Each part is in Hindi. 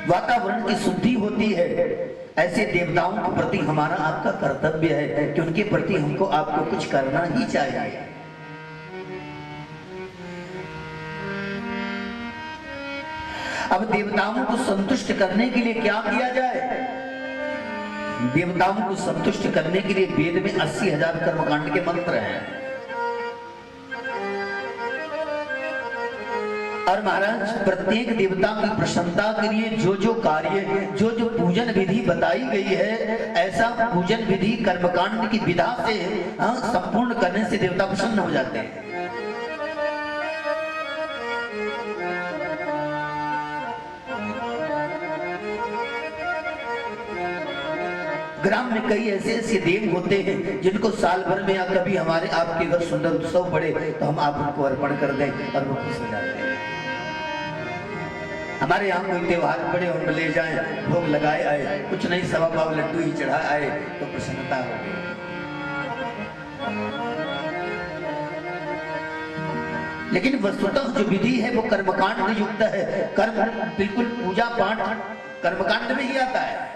वातावरण की शुद्धि होती है। ऐसे देवताओं के प्रति हमारा आपका कर्तव्य है कि उनके प्रति हमको आपको कुछ करना ही चाहिए। अब देवताओं को संतुष्ट करने के लिए क्या किया जाए? देवताओं को संतुष्ट करने के लिए वेद में 80,000 कर्मकांड के मंत्र हैं। और महाराज प्रत्येक देवता की प्रसन्नता के लिए जो जो कार्य, जो जो पूजन विधि बताई गई है, ऐसा पूजन विधि कर्मकांड की विधा से संपूर्ण करने से देवता प्रसन्न हो जाते हैं। ग्राम में कई ऐसे ऐसे देव होते हैं जिनको साल भर में या कभी हमारे आपके घर सुंदर उत्सव पड़े तो हम आप उनको अर्पण कर दें और वो खुश हो जाते हैं। हमारे यहाँ कोई त्योहार पड़े और ले जाएं, भोग लगाए आए, कुछ नहीं सवा पाव लड्डू ही चढ़ा आए तो प्रसन्नता हो गई। लेकिन वस्तुतः जो विधि है वो कर्मकांड युक्त है। कर्म बिल्कुल पूजा पाठ कर्मकांड में ही आता है।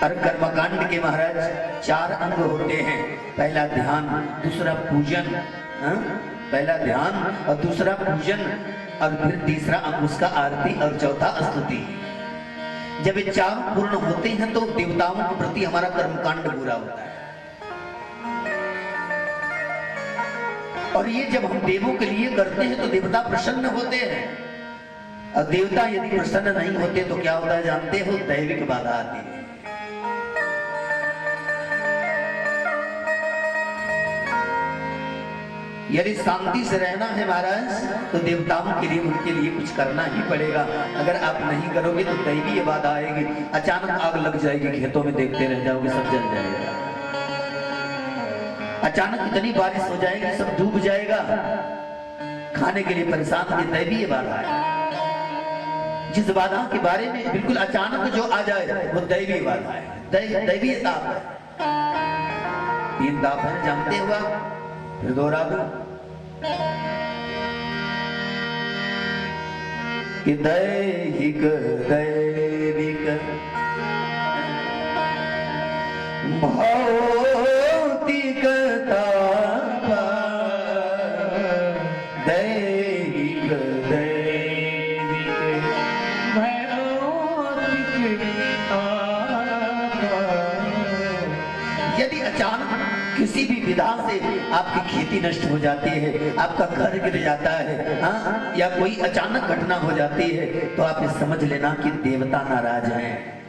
और कर्मकांड के महाराज 4 अंग होते हैं। पहला ध्यान, दूसरा पूजन, पहला ध्यान और दूसरा पूजन और फिर तीसरा अंग उसका आरती और चौथा स्तुति। जब ये 4 पूर्ण होते हैं तो देवताओं के प्रति हमारा कर्मकांड पूरा होता है। और ये जब हम देवों के लिए करते हैं तो देवता प्रसन्न होते हैं। और देवता यदि प्रसन्न नहीं होते तो क्या होता है जानते हो? दैविक बाधा आती है। यदि शांति से रहना है महाराज तो देवताओं के लिए उनके लिए कुछ करना ही पड़ेगा। अगर आप नहीं करोगे तो दैवीय बाधा आएगी। अचानक आग लग जाएगी, खेतों में देखते रह जाओगे, सब जल जाएगा। अचानक इतनी बारिश हो जाएगी, सब डूब जाएगा। खाने के लिए परेशान होगी, दैवीय बाधा है। जिस बाधा के बारे में बिल्कुल अचानक जो आ जाए वो दैवीय बाधा है, दैवीय ताप है। 3 ताप है, जानते हो आप? फिर दोहरा दो कि दैहिक दैविक भौतिक ताप, दैहिक दैविक भौतिक ताप। यदि अचानक किसी भी विधा से आपकी खेती नष्ट हो जाती है, आपका घर गिर जाता है, या कोई अचानक घटना हो जाती है तो आप ये समझ लेना कि देवता नाराज हैं।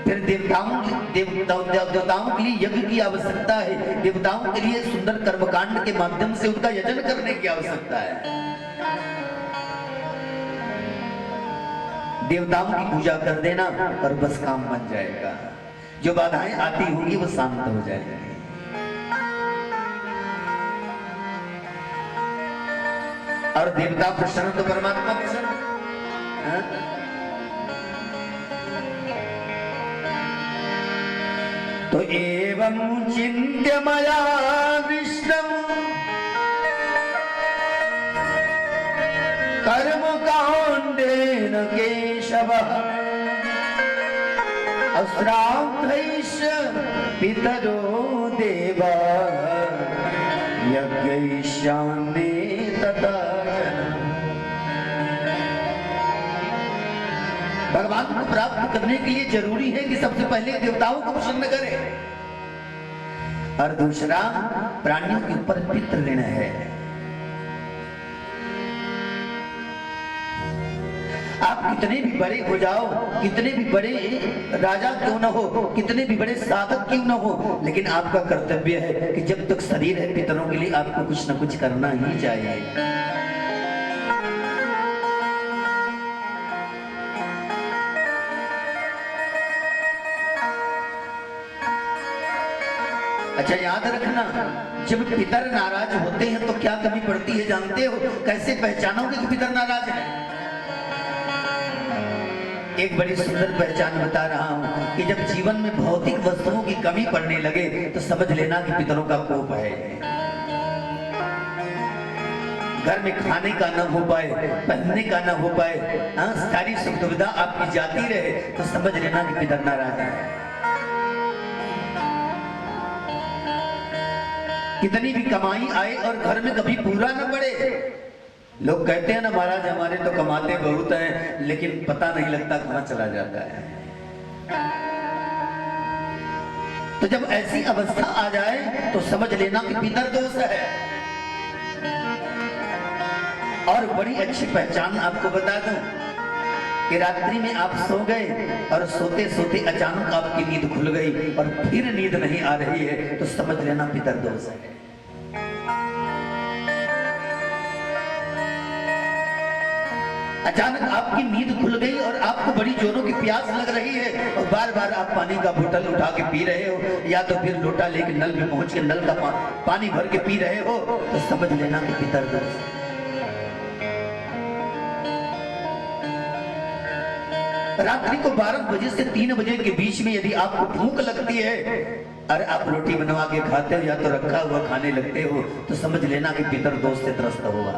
फिर देवताओं के लिए यज्ञ की आवश्यकता है। देवताओं के लिए सुंदर कर्मकांड के माध्यम से उनका यजन करने की आवश्यकता है। देवताओं की पूजा कर देना और बस काम बन जाएगा। जो बाधाएं आती होंगी वो शांत हो जाएगी। और देवता प्रसन्न तो परमात्मा प्रसन्न। तो एवं चिन्त्य मया विष्णु कर्मकाण्डेन केशवः अश्राद्धैश्च पितरो देवा यज्ञयिष्यामि तथा। भगवान को प्राप्त करने के लिए जरूरी है कि सबसे पहले देवताओं को प्रसन्न करें और दूसरा प्राणियों के ऊपर पितृ ऋण है। आप कितने भी बड़े हो जाओ, कितने भी बड़े राजा क्यों न हो, कितने भी बड़े साधक क्यों न हो, लेकिन आपका कर्तव्य है कि जब तक शरीर है पितरों के लिए आपको कुछ न कुछ करना ही चाहिए। अच्छा याद रखना, जब पितर नाराज होते हैं तो क्या कमी पड़ती है जानते हो? कैसे पहचानोगे कि पितर नाराज है? एक बड़ी सुंदर पहचान बता रहा हूं कि जब जीवन में भौतिक वस्तुओं की कमी पड़ने लगे तो समझ लेना कि पितरों का कोप है। घर में खाने का न हो पाए, पहनने का न हो पाए, सारी सुख सुविधा आपकी जाती रहे तो समझ लेना कि पितर नाराज है। कितनी भी कमाई आए और घर में कभी पूरा न पड़े। लोग कहते हैं ना महाराज हमारे तो कमाते बहुत हैं लेकिन पता नहीं लगता कहां चला जाता है। तो जब ऐसी अवस्था आ जाए तो समझ लेना कि पितर दोष है। और बड़ी अच्छी पहचान आपको बता दूं कि रात्रि में आप सो गए और सोते सोते अचानक आपकी नींद खुल गई और फिर नींद नहीं आ रही है तो समझ लेना पितर दोष है। अचानक आपकी नींद खुल गई और आपको बड़ी जोरों की प्यास लग रही है और बार बार आप पानी का बोतल उठा के पी रहे हो या तो फिर लोटा लेके नल में पहुंच के नल का पानी भर के पी रहे हो तो समझ लेना कि पितर दोष। रात्रि को 12 बजे से 3 बजे के बीच में यदि आपको भूख लगती है और आप रोटी बनवा के खाते हो या तो रखा हुआ खाने लगते हो तो समझ लेना कि पितर दोष से त्रस्त होगा।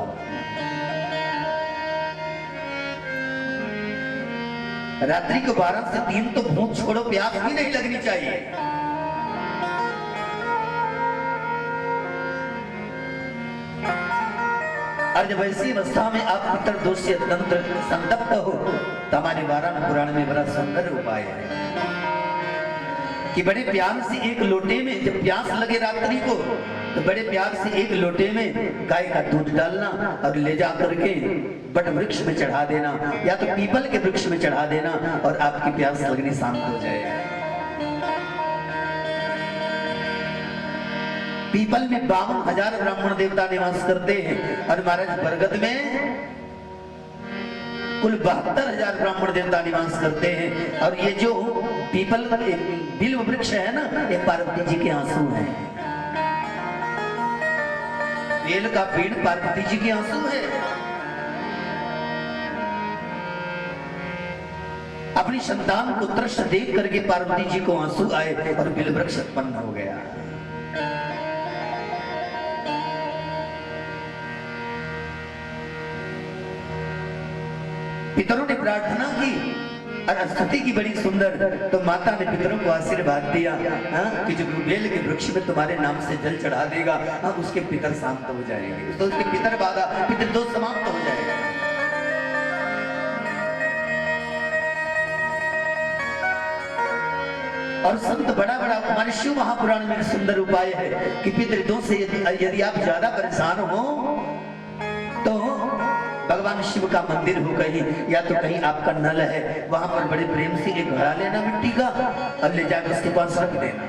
रात्रि को 12 से 3 तो भूख छोड़ो प्यास भी नहीं लगनी चाहिए। और जब ऐसी अवस्था में आप पितर दोष से अत्यंत संतप्त हो तो हमारे 12 पुराण में बड़ा सुंदर उपाय है कि बड़े प्यार से एक लोटे में जब प्यास लगे रात्रि को तो बड़े प्यार से एक लोटे में गाय का दूध डालना और ले जा करके बट वृक्ष में चढ़ा देना या तो पीपल के वृक्ष में चढ़ा देना और आपकी प्यास लगनी शांत हो जाएगी। पीपल में 52,000 ब्राह्मण देवता निवास करते हैं और महाराज बरगद में कुल 72,000 ब्राह्मण देवता निवास करते हैं। और ये जो पीपल बिल्व वृक्ष है ना ये पार्वती जी के आंसू हैं। बेल का पेड़ पार्वती जी के आंसू है। अपनी संतान को त्रस्त देख करके पार्वती जी को आंसू आए और बिल वृक्ष उत्पन्न हो गया। पितरों ने प्रार्थना की और स्तुति की बड़ी सुंदर तो माता ने पितरों को आशीर्वाद दिया कि जो बेल के वृक्ष में तुम्हारे नाम से जल चढ़ा देगा उसके पितर शांत हो जाएंगे तो उसके पितर बाधा पितर दोष समाप्त हो जाएगा। और संत बड़ा बड़ा हमारे शिव महापुराण में सुंदर उपाय है कि पितृदोष से यदि आप ज्यादा परेशान हो तो भगवान शिव का मंदिर हो कहीं या तो कहीं आपका नल है वहां पर बड़े प्रेम से एक घड़ा लेना मिट्टी का और ले जाकर उसके पास रख देना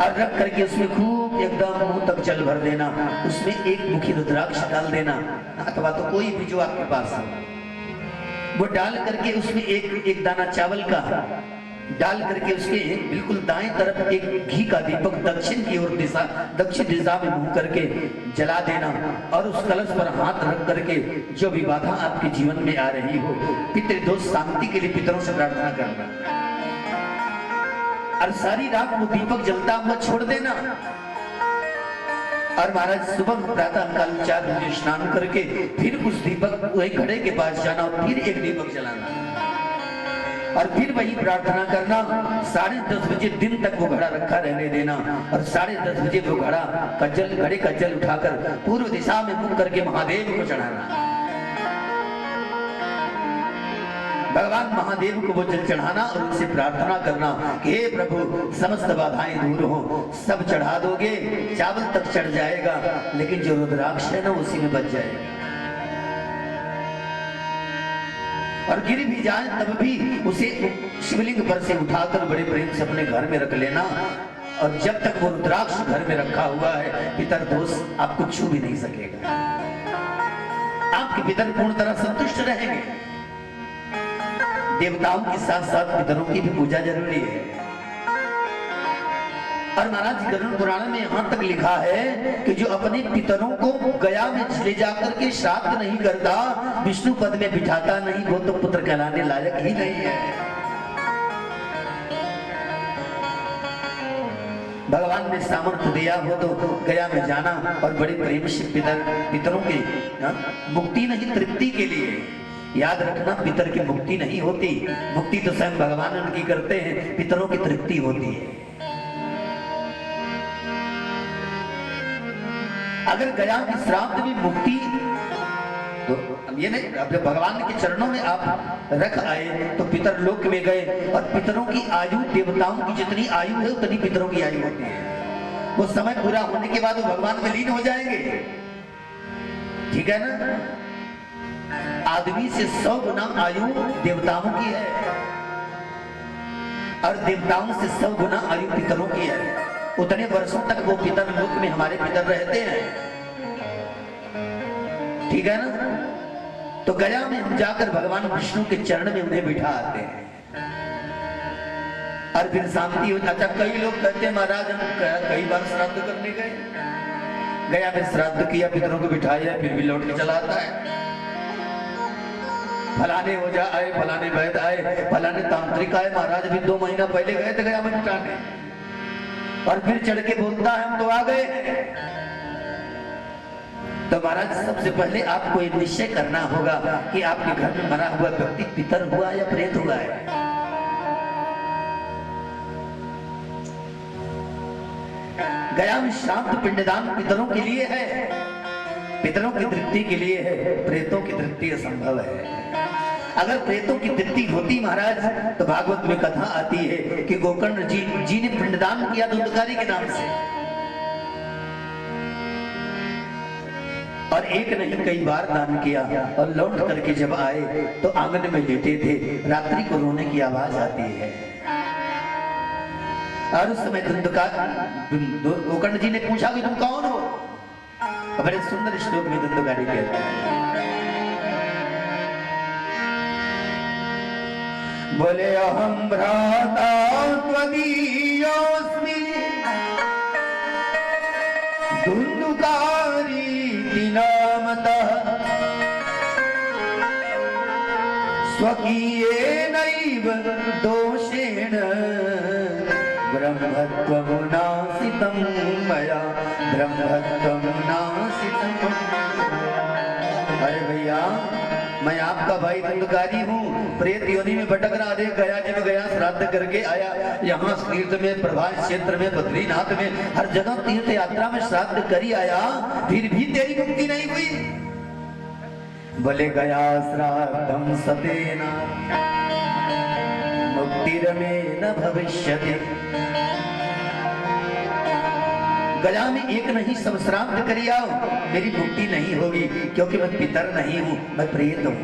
और रख करके उसमें खूब एकदम मुंह तक जल भर देना। उसमें एक मुखी रुद्राक्ष डाल देना अथवा तो कोई भी जो आपके पास है वो डाल करके उसमें एक दाना चावल का डाल करके उसके बिल्कुल दाएं तरफ एक घी का दीपक दक्षिण दिशा में मुंह करके जला देना और उस कलश पर हाथ रख करके जो भी बाधा आपके जीवन में आ रही हो पितृदोष शांति के लिए पितरों से प्रार्थना करना और सारी रात वो दीपक जलता हुआ छोड़ देना। और महाराज सुबह प्रातः काल 4 बजे स्नान करके फिर उस दीपक वही घड़े के पास जाना और फिर एक दीपक जलाना और फिर वही प्रार्थना करना। 10:30 बजे दिन तक वो घड़ा रखा रहने देना और 10:30 बजे वो घड़े का जल उठाकर पूर्व दिशा में मुख करके महादेव को चढ़ाना। भगवान महादेव को वो जल चढ़ाना और उनसे प्रार्थना करना कि हे प्रभु समस्त बाधाएं दूर हो, सब चढ़ा दोगे चावल तक चढ़ जाएगा लेकिन जो रुद्राक्ष है ना उसी में बच जाएगा और गिर भी जाए तब भी उसे शिवलिंग पर से उठाकर बड़े प्रेम से अपने घर में रख लेना। और जब तक वो रुद्राक्ष घर में रखा हुआ है पितर दोष आपको छू भी नहीं सकेगा। आपके पितर पूर्ण तरह संतुष्ट रहेंगे। देवताओं के साथ साथ पितरों की भी पूजा जरूरी है। और महाराज गरुड़ पुराण में यहाँ तक लिखा है कि जो अपने पितरों को गया में ले जाकर के श्राद्ध नहीं करता, विष्णु पद में बिठाता नहीं, वो तो पुत्र कहलाने लायक ही नहीं है। भगवान ने सामर्थ्य दिया हो तो गया में जाना और बड़े प्रेम से पितरों की मुक्ति नहीं, तृप्ति के लिए। याद रखना, पितर की मुक्ति नहीं होती, मुक्ति तो स्वयं भगवान उनकी करते हैं, पितरों की तृप्ति होती है। अगर गया की श्राद्ध में मुक्ति, तो ये नहीं, अब जब भगवान के चरणों में आप रख आए तो पितर लोक में गए, और पितरों की आयु, देवताओं की जितनी आयु है उतनी पितरों की आयु होती है। वो समय पूरा होने के बाद वो भगवान में लीन हो जाएंगे, ठीक है ना। आदमी से 100 गुना आयु देवताओं की है, और देवताओं से 100 गुना आयु पितरों की है। उतने वर्षों तक वो पितर लोक में हमारे पितर रहते हैं, ठीक है ना। तो गया में हम जाकर भगवान विष्णु के चरण में उन्हें बिठा आते हैं, और फिर शांति हो जाता। कई लोग कहते हैं महाराज हम कई बार श्राद्ध करने गए, गया में श्राद्ध किया, पितरों को बिठाया, फिर भी लौट के चला आता है। फलाने हो जा आए, फलाने वैद आए, फलाने तांत्रिक आए, महाराज भी 2 महीना पहले गए थे गया में बिठाने, और फिर चढ़ के बोलता है हम तो आ गए। तो महाराज सबसे पहले आपको ये निश्चय करना होगा कि आपके घर में मरा हुआ व्यक्ति पितर हुआ या प्रेत हुआ है। गया में श्राद्ध पिंडदान पितरों के लिए है, पितरों की तृप्ति के लिए है, प्रेतों की तृप्ति असंभव है। अगर प्रेतों की तृप्ति होती महाराज, तो भागवत में कथा आती है कि गोकर्ण जी ने पिंडदान किया धुंधकारी के नाम से, और एक नहीं कई बार दान किया, और लौट करके जब आए तो आंगन में लेटे थे, रात्रि को रोने की आवाज आती है, और उस समय गोकर्ण जी ने पूछा कि तुम कौन हो। बड़े सुंदर श्लोक में धुंधकारी कहते हैं, बोले अहम भ्राता त्वदीयोऽस्मि धुंधुकारी नामतः स्वकीयेनैव दोषेण ब्रह्मत्वं नासितं मया, ब्रह्मत्वं नासितं। अरे भैया, मैं आपका भाई धुंधकारी हूँ, प्रेत योनि में भटक रहा, देख गया जी में गया, श्राद्ध करके आया, यहाँ तीर्थ में, प्रभास क्षेत्र में, बद्रीनाथ में, हर जगह तीर्थ यात्रा में श्राद्ध करी आया, फिर भी तेरी मुक्ति नहीं हुई। बोले गया श्राद्धम सतेना मुक्तिरमेन भविष्यति। गया में एक नहीं सब श्राद्ध करी आओ, मेरी मुक्ति नहीं होगी, क्योंकि मैं पितर नहीं हूं, मैं प्रेत हूं।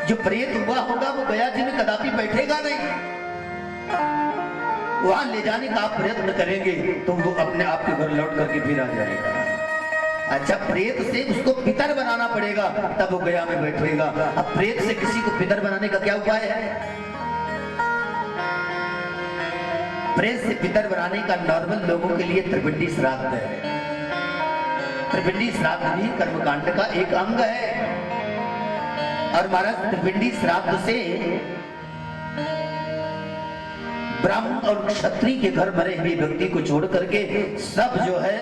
जो प्रेत हुआ होगा वो गया जी में कदापि बैठेगा नहीं, वहां ले जाने का आप प्रयत्न करेंगे तो वो अपने आप के घर लौट करके फिर आ जाएगा। अच्छा, प्रेत से उसको पितर बनाना पड़ेगा, तब वो गया में बैठेगा। अब प्रेत से किसी को पितर बनाने का क्या उपाय है? प्रेत से पितर बनाने का नॉर्मल लोगों के लिए त्रिपिंडी श्राद्ध है। त्रिपिंडी श्राद्ध भी कर्मकांड का एक अंग है, और महाराज त्रिपिंडी श्राद्ध से ब्राह्मण और क्षत्रिय के घर मरे हुए व्यक्ति को छोड़ करके सब जो है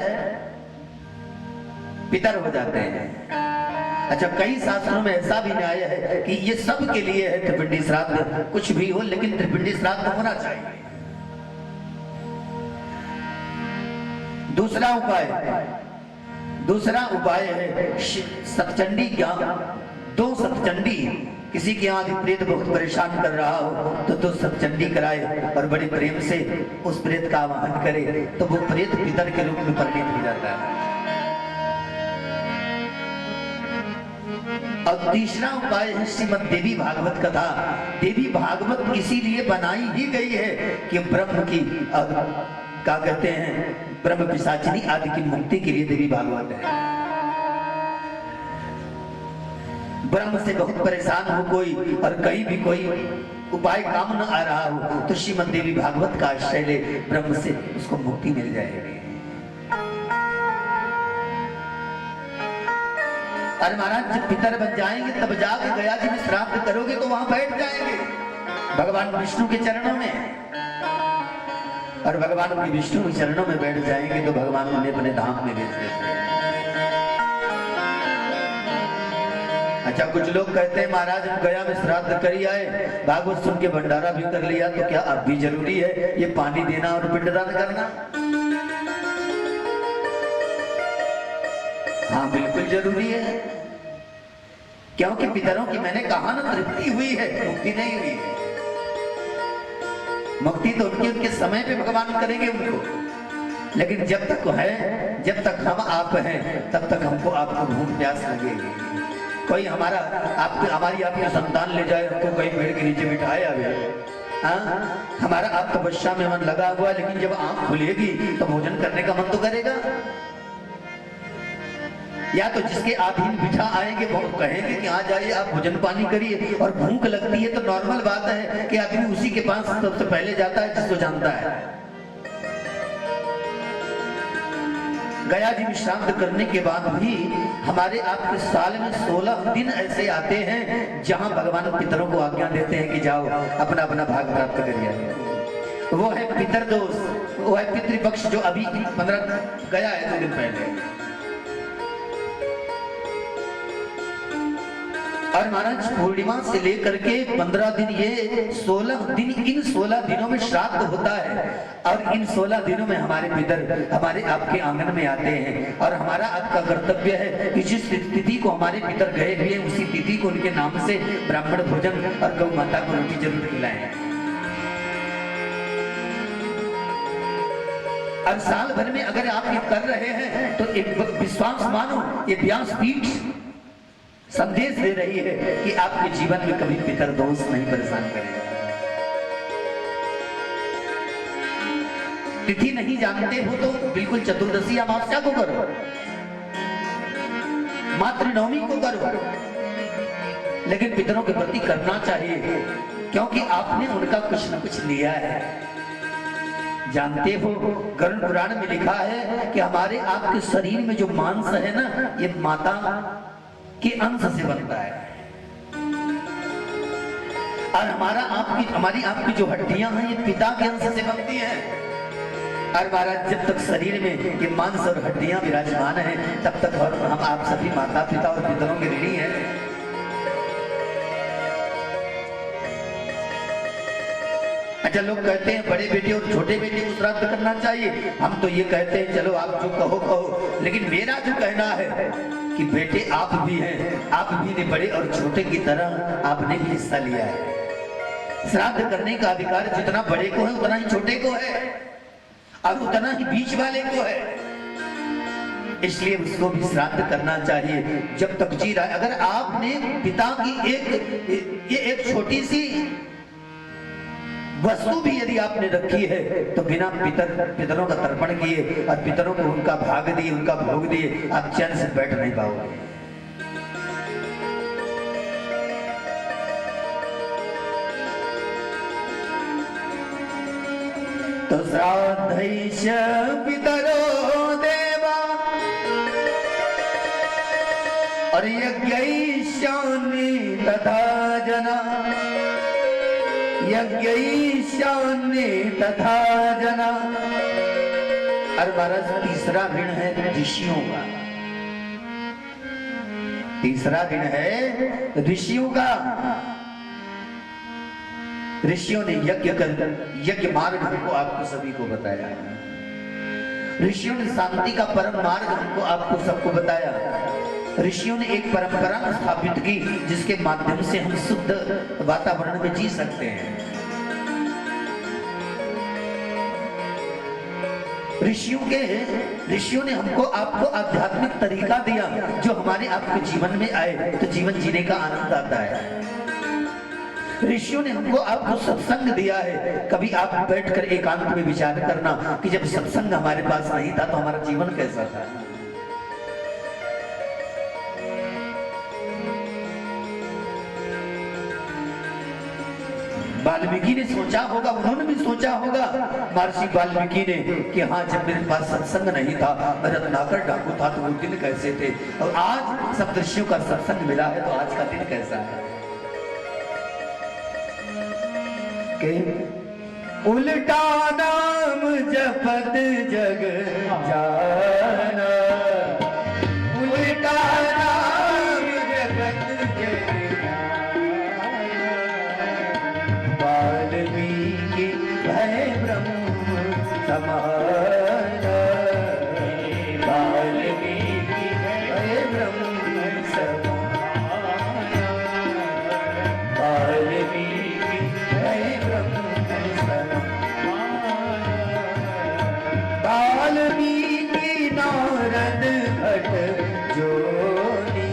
पितर हो जाते हैं। अच्छा, कई शास्त्रों में ऐसा भी न्याय है कि ये सब के लिए है त्रिपिंडी श्राद्ध, कुछ भी हो लेकिन त्रिपिंडी श्राद्ध होना चाहिए। दूसरा उपाय है सतचंडी ज्ञान। 2 सतचंडी, किसी के यहाँ प्रेत बहुत परेशान कर रहा हो तो 2 सतचंडी कराए और बड़े प्रेम से उस प्रेत का आवाहन करे तो वो प्रेत पितर के रूप में परिणित हो जाता है। और तीसरा उपाय है श्रीमद् देवी भागवत कथा। देवी भागवत इसीलिए बनाई ही गई है कि ब्रह्म की क्या कहते हैं, ब्रह्म पिशाचिनी आदि की मुक्ति के लिए देवी भागवत है। ब्रह्म से बहुत परेशान हो कोई और कहीं भी कोई उपाय काम न आ रहा हो तो श्रीमद देवी भागवत का आश्रय ले, ब्रह्म से उसको मुक्ति मिल जाएगी। अरे महाराज जब पितर बन जाएंगे तब जाके गया जी में श्राद्ध करोगे तो वहां बैठ जाएंगे भगवान विष्णु के चरणों में, और भगवान के विष्णु के चरणों में बैठ जाएंगे तो भगवान उन्हें अपने धाम में भेज देते हैं। अच्छा कुछ लोग कहते हैं महाराज हम गया में श्राद्ध कर ही आए, भागवत सुन के भंडारा भी कर लिया, तो क्या अब भी जरूरी है ये पानी देना और पिंडदान करना? हाँ बिल्कुल जरूरी है, क्योंकि पितरों की मैंने कहा ना तृप्ति हुई है, मुक्ति नहीं हुई है। मुक्ति तो उनके समय पे भगवान करेंगे उनको, लेकिन जब तक है, जब तक हम आप हैं तब तक हमको आपको भूख प्यास लगेगी। कोई हमारा आपकी हमारी आपकी संतान ले जाए हमको कहीं पेड़ के नीचे बिठाए अभी, हमारा आप तपस्या में मन लगा हुआ, लेकिन जब आंख खुलेगी तो भोजन करने का मन तो करेगा। या तो जिसके अधीन बिठा आएंगे वो कहेंगे कि आ जाइए आप भोजन पानी करिए, और भूख लगती है तो नॉर्मल बात है कि आदमी उसी के पास सबसे पहले जाता है जिसको जानता है। गया जी में श्राद्ध करने के बाद भी हमारे आपके साल में 16 दिन ऐसे आते हैं जहां भगवान पितरों को आज्ञा देते हैं कि जाओ अपना अपना भाग प्राप्त करिए। वो है पितर दोष, वो है पितृपक्ष जो अभी 15 गया है 2 दिन पहले। और महाराज पूर्णिमा से लेकर के 15 दिन, ये 16 दिन, इन 16 दिनों में श्राद्ध होता है, और इन 16 दिनों में हमारे पितर हमारे आपके आंगन में आते हैं, और हमारा आपका कर्तव्य है कि जिस तिथि को हमारे पितर गए हुए हैं उसी तिथि को उनके नाम से ब्राह्मण भोजन और गौ माता को रोटी जरूर खिलाएं। और साल भर में अगर आप ये कर रहे हैं तो एक विश्वास मानो, ये व्यासपीठ संदेश दे रही है कि आपके जीवन में कभी पितर दोष नहीं परेशान करेगा। तिथि नहीं जानते हो तो बिल्कुल चतुर्दशी अमावस्या को करो, मातृनवमी को करो, लेकिन पितरों के प्रति करना चाहिए, क्योंकि आपने उनका कुछ न कुछ लिया है। जानते हो गरुड़ पुराण में लिखा है कि हमारे आपके शरीर में जो मांस है ना, ये माता के अंश से बनता है, और हमारी आपकी जो हड्डियां हैं ये पिता के अंश से बनती हैं। और महाराज जब तक शरीर में ये मांस और हड्डियां विराजमान हैं तब तक हम आप सभी माता पिता और पितरों के ऋणी हैं। अच्छा लोग कहते हैं बड़े बेटे और छोटे बेटे को श्राद्ध करना चाहिए, हम तो ये कहते हैं चलो आप जो कहो कहो, लेकिन मेरा जो कहना है कि बेटे आप भी हैं, आप भी ने बड़े और छोटे की तरह आपने भी हिस्सा लिया है। श्राद्ध करने का अधिकार जितना बड़े को है उतना ही छोटे को है, और उतना ही बीच वाले को है, इसलिए उसको भी श्राद्ध करना चाहिए जब तक जी रहा है। अगर आपने पिता की एक छोटी सी वस्तु भी यदि आपने रखी है तो बिना पितरों का तर्पण किए और पितरों को उनका भाग दिए, उनका भोग दिए, आप चैन से बैठ नहीं पाओगे। तो श्राद्धैष पितरो देवा और यज्ञैष्यानि तथा जना, यज्ञैष्यानि तथा जना। और महाराज तीसरा ऋण है ऋषियों का, तीसरा ऋण है ऋषियों का। ऋषियों ने यज्ञ मार्ग हमको आपको सभी को बताया, ऋषियों ने शांति का परम मार्ग हमको आपको सबको बताया। ऋषियों ने एक परंपरा स्थापित की जिसके माध्यम से हम शुद्ध वातावरण में जी सकते हैं। ऋषियों ने हमको आपको आध्यात्मिक तरीका दिया जो हमारे आपके जीवन में आए तो जीवन जीने का आनंद आता है। ऋषियों ने हमको आपको सत्संग दिया है। कभी आप बैठकर एकांत में विचार करना कि जब सत्संग हमारे पास नहीं था तो हमारा जीवन कैसा था। वाल्मीकि ने सोचा होगा, उन्होंने भी सोचा होगा महर्षि वाल्मीकि ने कि हाँ, जब मेरे पास सत्संग नहीं था, मैं रत्नाकर डाकू था, तो वो दिन कैसे थे, और आज सप्तर्षियों का सत्संग मिला है, तो आज का दिन कैसा है। कि उल्टा नाम जपत जग जाना, उल्टा नाम जपत जग वाल्मीकि भय ब्रह्म समाना, वाल्मीकि भय ब्रह्म समाना, वाल्मीकि भय ब्रह्म समाना, वाल्मीकि नारद भट जोनी,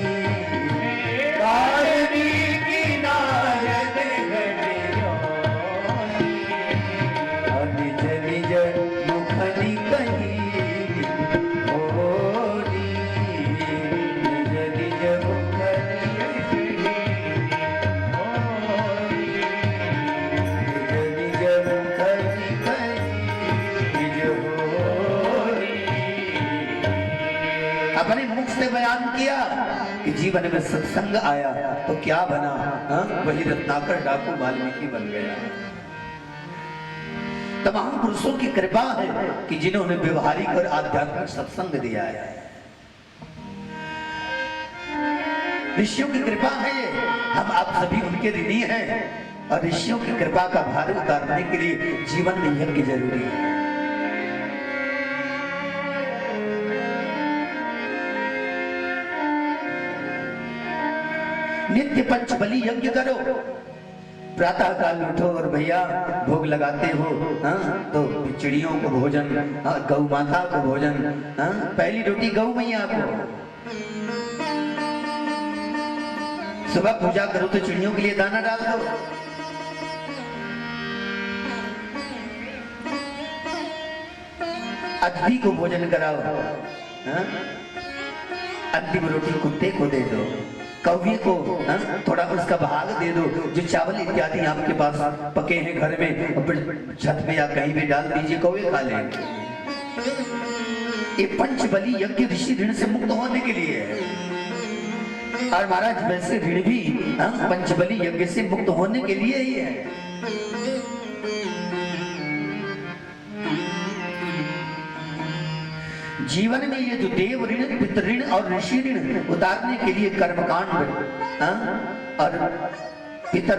वाल्मीकि नारद भट निज निज मुखनि कही होनी, निज निज मुखनि निज निज मुखनि कही होनी। अपने मुख से बयान किया कि जीवन में सत्संग आया तो क्या बना, वही रत्नाकर डाकू वाल्मीकि बन गया। तमाम पुरुषों की कृपा है कि जिन्होंने व्यवहारिक और आध्यात्मिक सत्संग दिया है। ऋषियों की कृपा है ये, हम आप सभी उनके ऋणी हैं, और ऋषियों की कृपा का भार उतारने के लिए जीवन में यज्ञ जरूरी है। नित्य पंचबली यज्ञ करो, प्रातः काल उठो और भैया भोग लगाते हो, तो चिड़ियों को भोजन, गौ माता को भोजन, पहली रोटी गौ मैया को। सुबह पूजा करो तो चिड़ियों के लिए दाना डाल दो। अतिथि को भोजन कराओ, अंतिम रोटी कुत्ते को दे दो, कौवे को थोड़ा उसका भाग दे दो, जो चावल इत्यादि आपके पास पके हैं घर में, छत पे या कहीं भी डाल दीजिए, कौवे खा लेंगे। ये पंचबली यज्ञ ऋषि ऋण से मुक्त होने के लिए है। और महाराज वैसे ऋण भी पंचबली यज्ञ से मुक्त होने के लिए ही है। जीवन में ये जो देव ऋण, पितृ ऋण और ऋषि ऋण उतारने के लिए कर्मकांड और पितर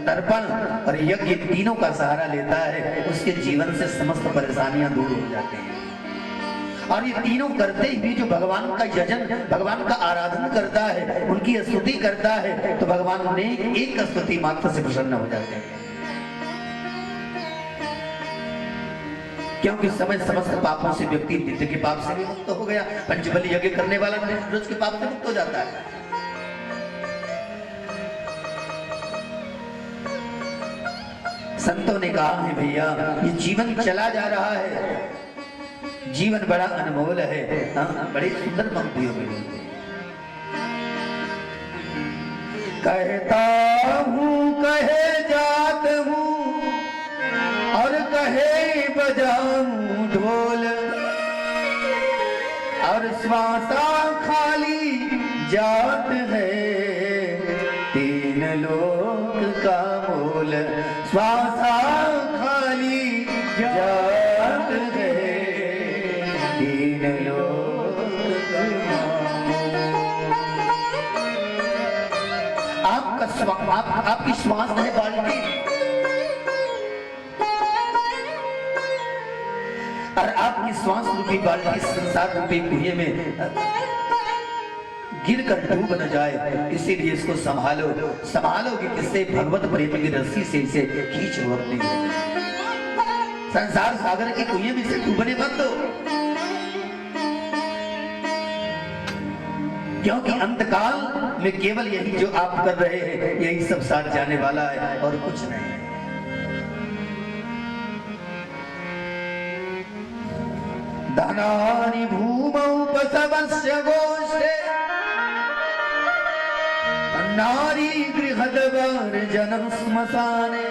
तर्पण और यज्ञ तीनों का सहारा लेता है, उसके जीवन से समस्त परेशानियां दूर हो जाते हैं। और ये तीनों करते हुए जो भगवान का यजन, भगवान का आराधन करता है, उनकी स्तुति करता है, तो भगवान ने एक स्तुति मात्र से प्रसन्न हो जाते हैं। क्योंकि समय समस्त पापों से व्यक्ति नित्य के पाप से भी मुक्त हो गया। पंचबली यज्ञ करने वाला रोज के पाप से मुक्त हो जाता है। संतों ने कहा है भैया, ये जीवन चला जा रहा है, जीवन बड़ा अनमोल है। बड़ी सुंदर पंक्तियों में कहता हूँ, कहे जात हूँ और कहे बजाऊं ढोल, और श्वासा खाली जात है, तीन लोक का मोल। श्वासा खाली जात है, तीन लोक का मोल। आपकी श्वास है बाल्टी, और आपकी श्वास रूपी बाल्टी संसार रूपी कुएं में गिरकर डूब न जाए, इसीलिए इसको संभालो। संभालोगे किससे? भगवत प्रेम की रस्सी से इसे खींच लो अपनी। संसार सागर के कुएं में इसे डूबने मत दो, क्योंकि अंतकाल में केवल यही जो आप कर रहे हैं, यही सब साथ जाने वाला है और कुछ नहीं। धनानि भूमौ पशवस्य गोष्ठे, नारी गृहद्वार जनम श्मशाने।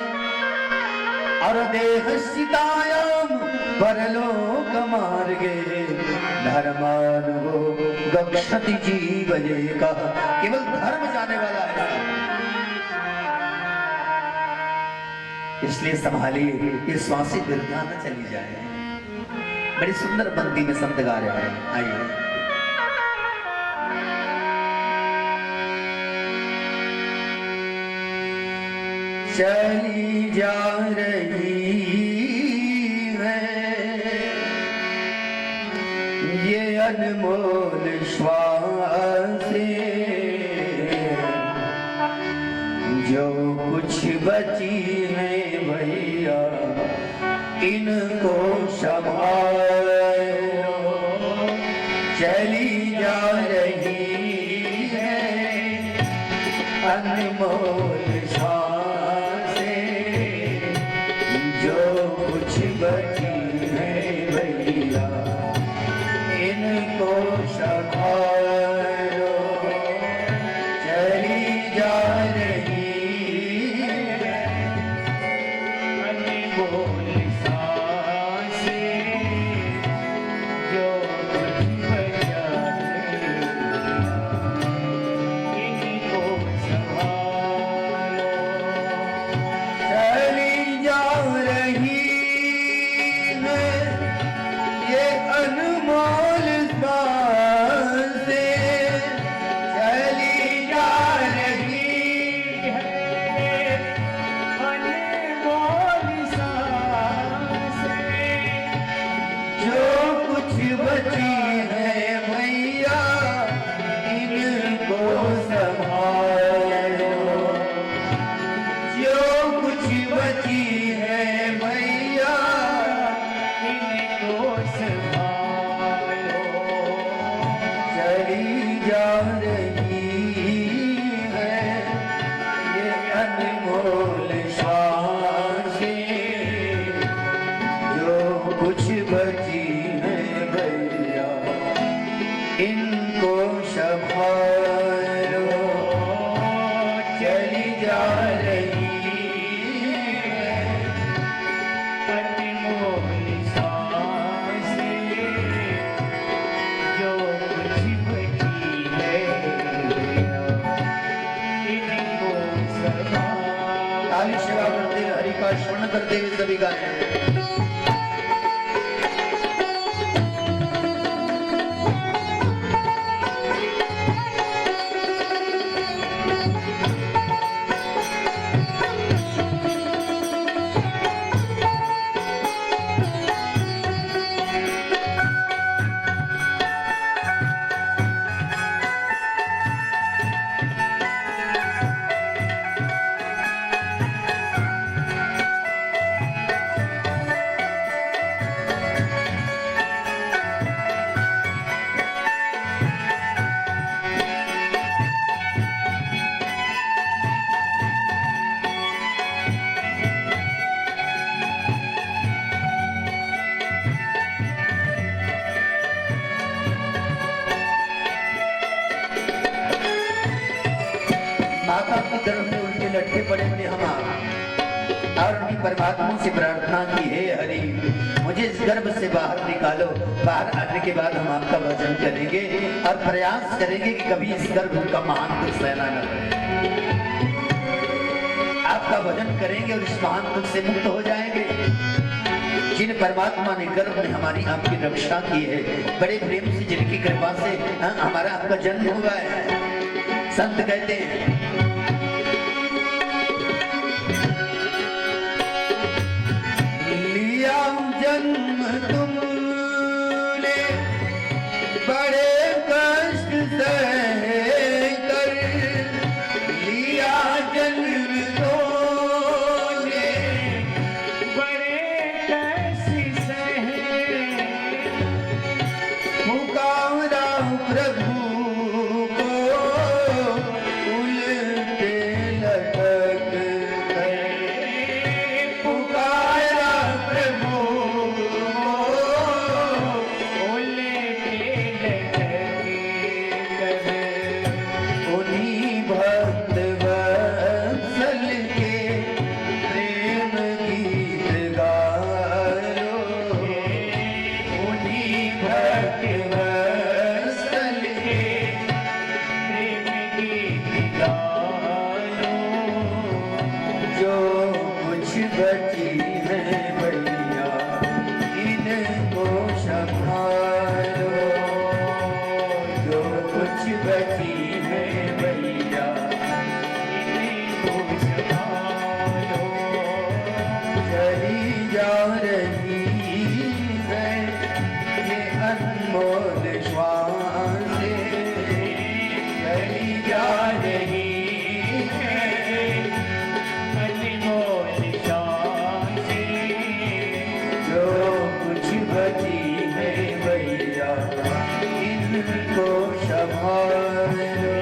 और देह सीतायाम परलोक मार्गे धर्मानुगो गच्छति जीवये का, केवल धर्म जाने वाला है। इसलिए संभालिए ये श्वासी बिरथा न चली जाए। बड़ी सुंदर पंक्ति में संत गा रहे हैं, आइए। चली जा रही है ये अनमोल श्वासें, जो कुछ बची है भैया इनको संभालो। चली जा रही है अनमोल श्वासें, जो कुछ बची है भैया इनको संभालो। चली जा रही है अनमोल श्वासें, जो कुछ बचा है इनको संभालो। चली जा रही है ये अनमोल श्वासें, चली जा रही है अनमोल श्वासें, जो कुछ बची है भैया इनको संभालो। जो कुछ बची है भैया इनको संभालो। चली जा रही है ये अनमोल श्वासें, जो कुछ बची है भैया इनको संभालो। चली जा रही है अनमोल श्वासें, जो कुछ बची है भैया इनको संभालो। ताली सेवा करते हुए हरि का स्मरण करते हुए सभी गाएं। माता की तरफ में उनके लटके पड़े हुए हम और उन्हीं परमात्मा से प्रार्थना की, हे हरि मुझे इस गर्भ से बाहर निकालो। बाहर आने के बाद हम आपका भजन करेंगे और प्रयास करेंगे कि कभी इस गर्भ का महान दुख सहना न पड़े। आपका भजन करेंगे और इस महान दुख से मुक्त हो जाएंगे। जिन परमात्मा ने गर्भ में हमारी आपकी रक्षा की है, बड़े प्रेम से जिनकी कृपा से हमारा आपका जन्म हुआ है। संत कहते हैं लिया जन्म तुमने बड़े कष्ट सह कर, लिया जन्म तुमने बड़े कष्ट सह, पुकारा प्रभु को बची है भैया इनको संभालो, जो कुछ बची है भैया इनको संभालो। चली जा रही है ये अनमोल श्वासें, चली जा रही इनको संभालो,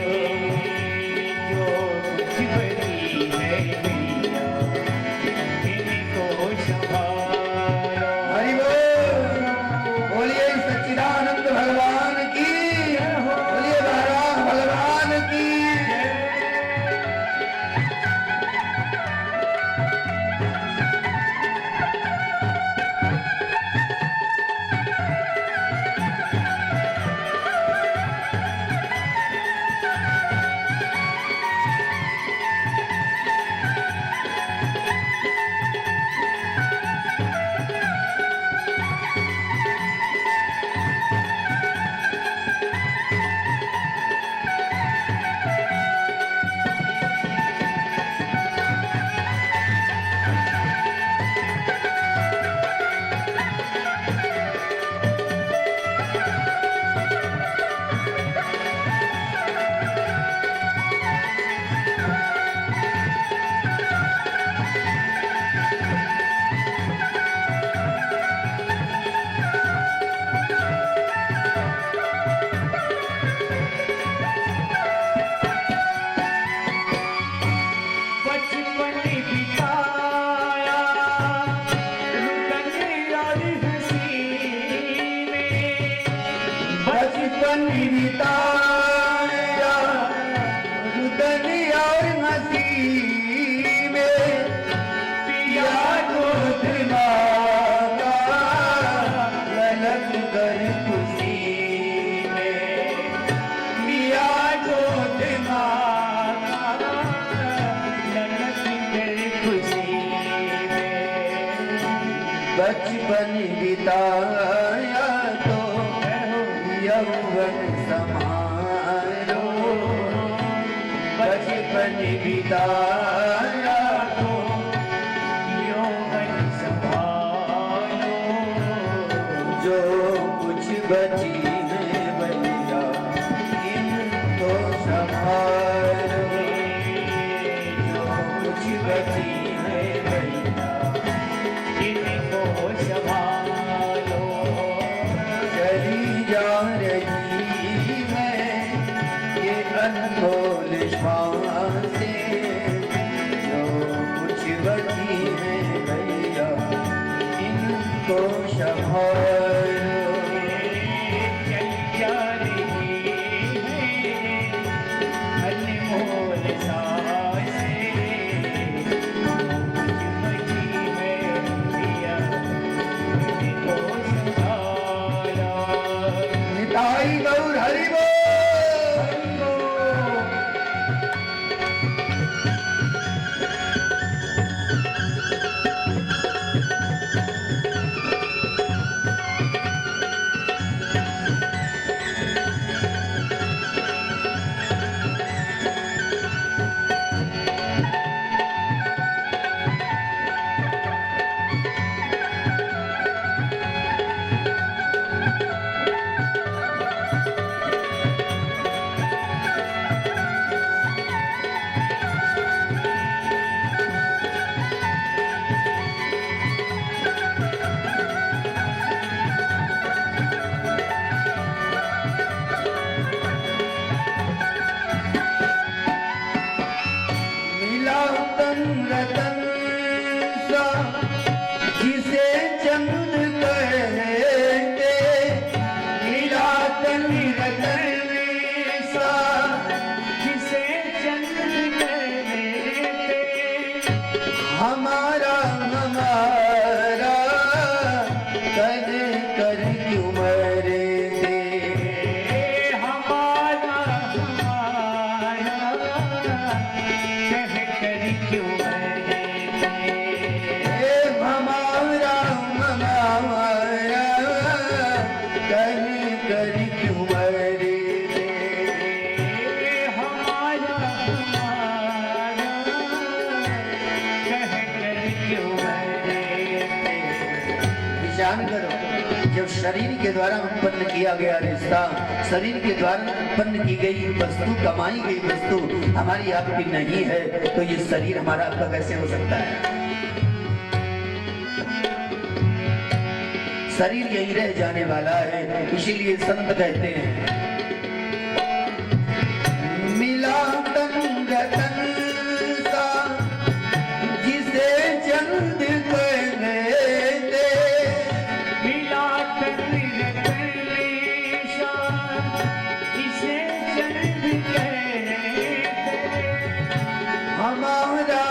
जो कुछ बची है भैया इनको संभालो। हरि बोल, बोलिए सच्चिदानंद भगवान की, बोलिए महाराज भगवान की। बचपन बिताया रुदन और हंसी में, पिया गोद मांगा ललक कर खुशी में, पिया गोद मांगा ललक कर खुशी में। बचपन बिताया तो यौवन समारो, बचपन बिताया तो यौवन संभालो, जो कुछ बची है भैया इनको संभालो, जो कुछ बची है भैया इनको संभालो। चली जा रही है ये अनमोल श्वासें, जो कुछ बची है भैया इनको संभालो। चली जा रही है अनमोल श्वासें, जो कुछ बची है भैया इनको संभालो। निताई गौर हरि बोल। रतन सा जिसे चंद कहते, नीला तन रतन सा जिसे चंद कहते, हमारा हमारा कद कर क्यों मरे थे, हमारा हमारा कह कर क्यों मरे थे। ध्यान करो, जब शरीर के द्वारा उत्पन्न किया गया रिश्ता, शरीर के द्वारा उत्पन्न की गई वस्तु, कमाई गई वस्तु हमारी आपकी नहीं है, तो ये शरीर हमारा आपका कैसे हो सकता है? शरीर यही रह जाने वाला है। इसीलिए संत कहते हैं, मिला तन रतन सा जिसे चंद कहते, मिला तन रतन सा जिसे चंद कहते, हमारा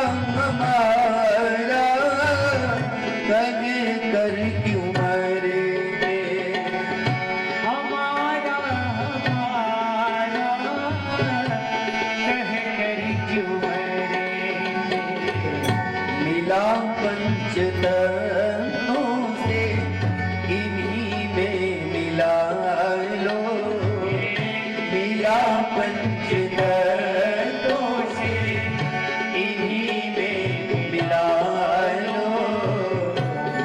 कहे कर क्यों मरे, हमारा कह कर क्यों मरे। मिला पंचतत्वों से इन्हीं में मिला लो, मिला पंचतत्वों से इन्हीं में मिला लो,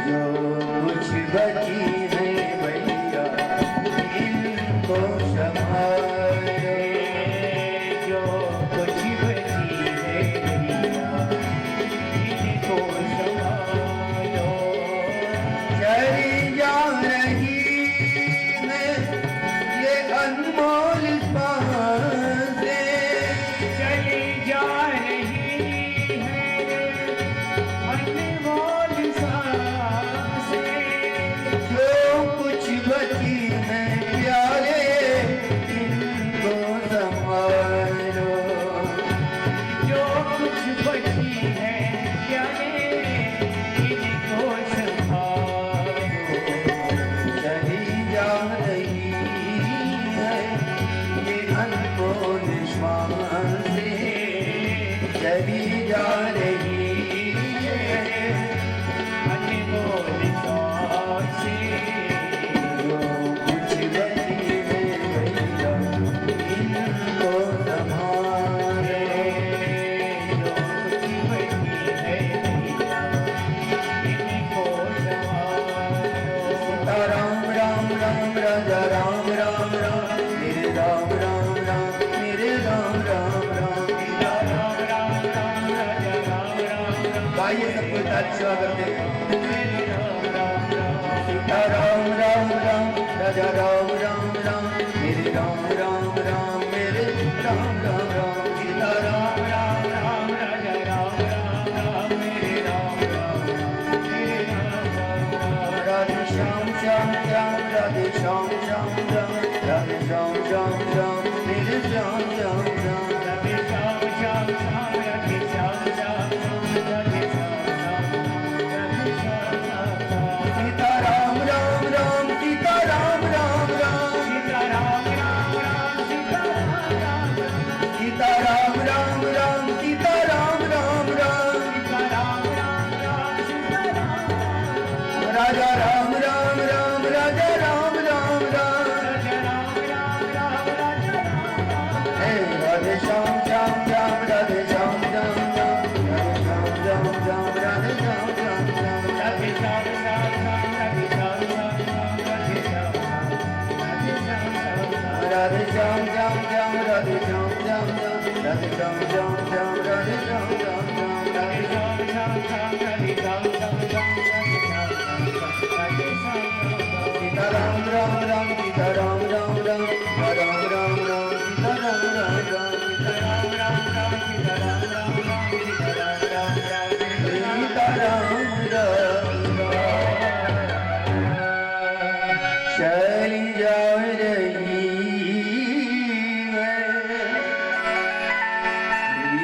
जो कुछ बची है भैया इनको संभालो, जो कुछ बची है इनको संभालो। चली जा रही है ये अनमोल सांसें, चली जा रही है अनमोल सांसें, जो कुछ बची है प्यारे इनको संभालो, जो कुछ बची है प्यारे इनको संभालो। चली जा रही है ये अनमोल सांसें, चली जा रही है अनमोल सांसें, जो कुछ बची है भैया इनको संभालो। जो कुछ बची है इनको संभालो। राम राम राम राजा राम राम राम मेरे राम राम राम मेरे राम राम राम सीता राम राम राम राजा राम राम राम गाइए सब कोई ताली सेवा करते हैं। मेरे राम राम राम सीता राम राम राम राजा राम राम राम मेरे राम राम राम मेरे राम राम राम सीता राम राम राम राजा राम राम राम मेरे राम राम राम मेरे राम राम राम। राधे श्याम श्याम श्याम राधे श्याम श्याम राम राधे श्याम श्याम राम मेरे श्याम श्याम राम राधे श्याम श्याम श्याम राधे श्याम श्याम श्याम राधे श्याम श्याम राधे श्याम श्याम। सीता राम राम राम सीता राम राम राम सीता राम राम राम सीता राम राम राम सीता राम राम राम सीता राम राम राम सीता राम राम राम सीता राम राम राजा राम राम राम राजा राम राम राम राजा राम राम राम राजा राम राम। हे राधे श्याम श्याम श्याम राधे श्याम श्याम श्याम राधे श्याम श्याम श्याम राधे श्याम श्याम श्याम राधे श्याम श्याम श्याम राधे श्याम श्याम श्याम राधे श्याम श्याम राधे श्याम श्याम श्याम। राधे श्याम श्याम श्याम राधे श्याम श्याम श्याम राधे श्याम श्याम श्याम राधे श्याम श्याम श्याम राधे श्याम श्याम श्याम राधे श्याम श्याम श्याम राधे श्याम श्याम राधे श्याम श्याम। सीता राम राम राम सीता राम राम राम राम राम राम सीता राम राम राम सीता राम राम राम सीता राम राम राम सीता राम राम राम सीता राम राम चली जा रही है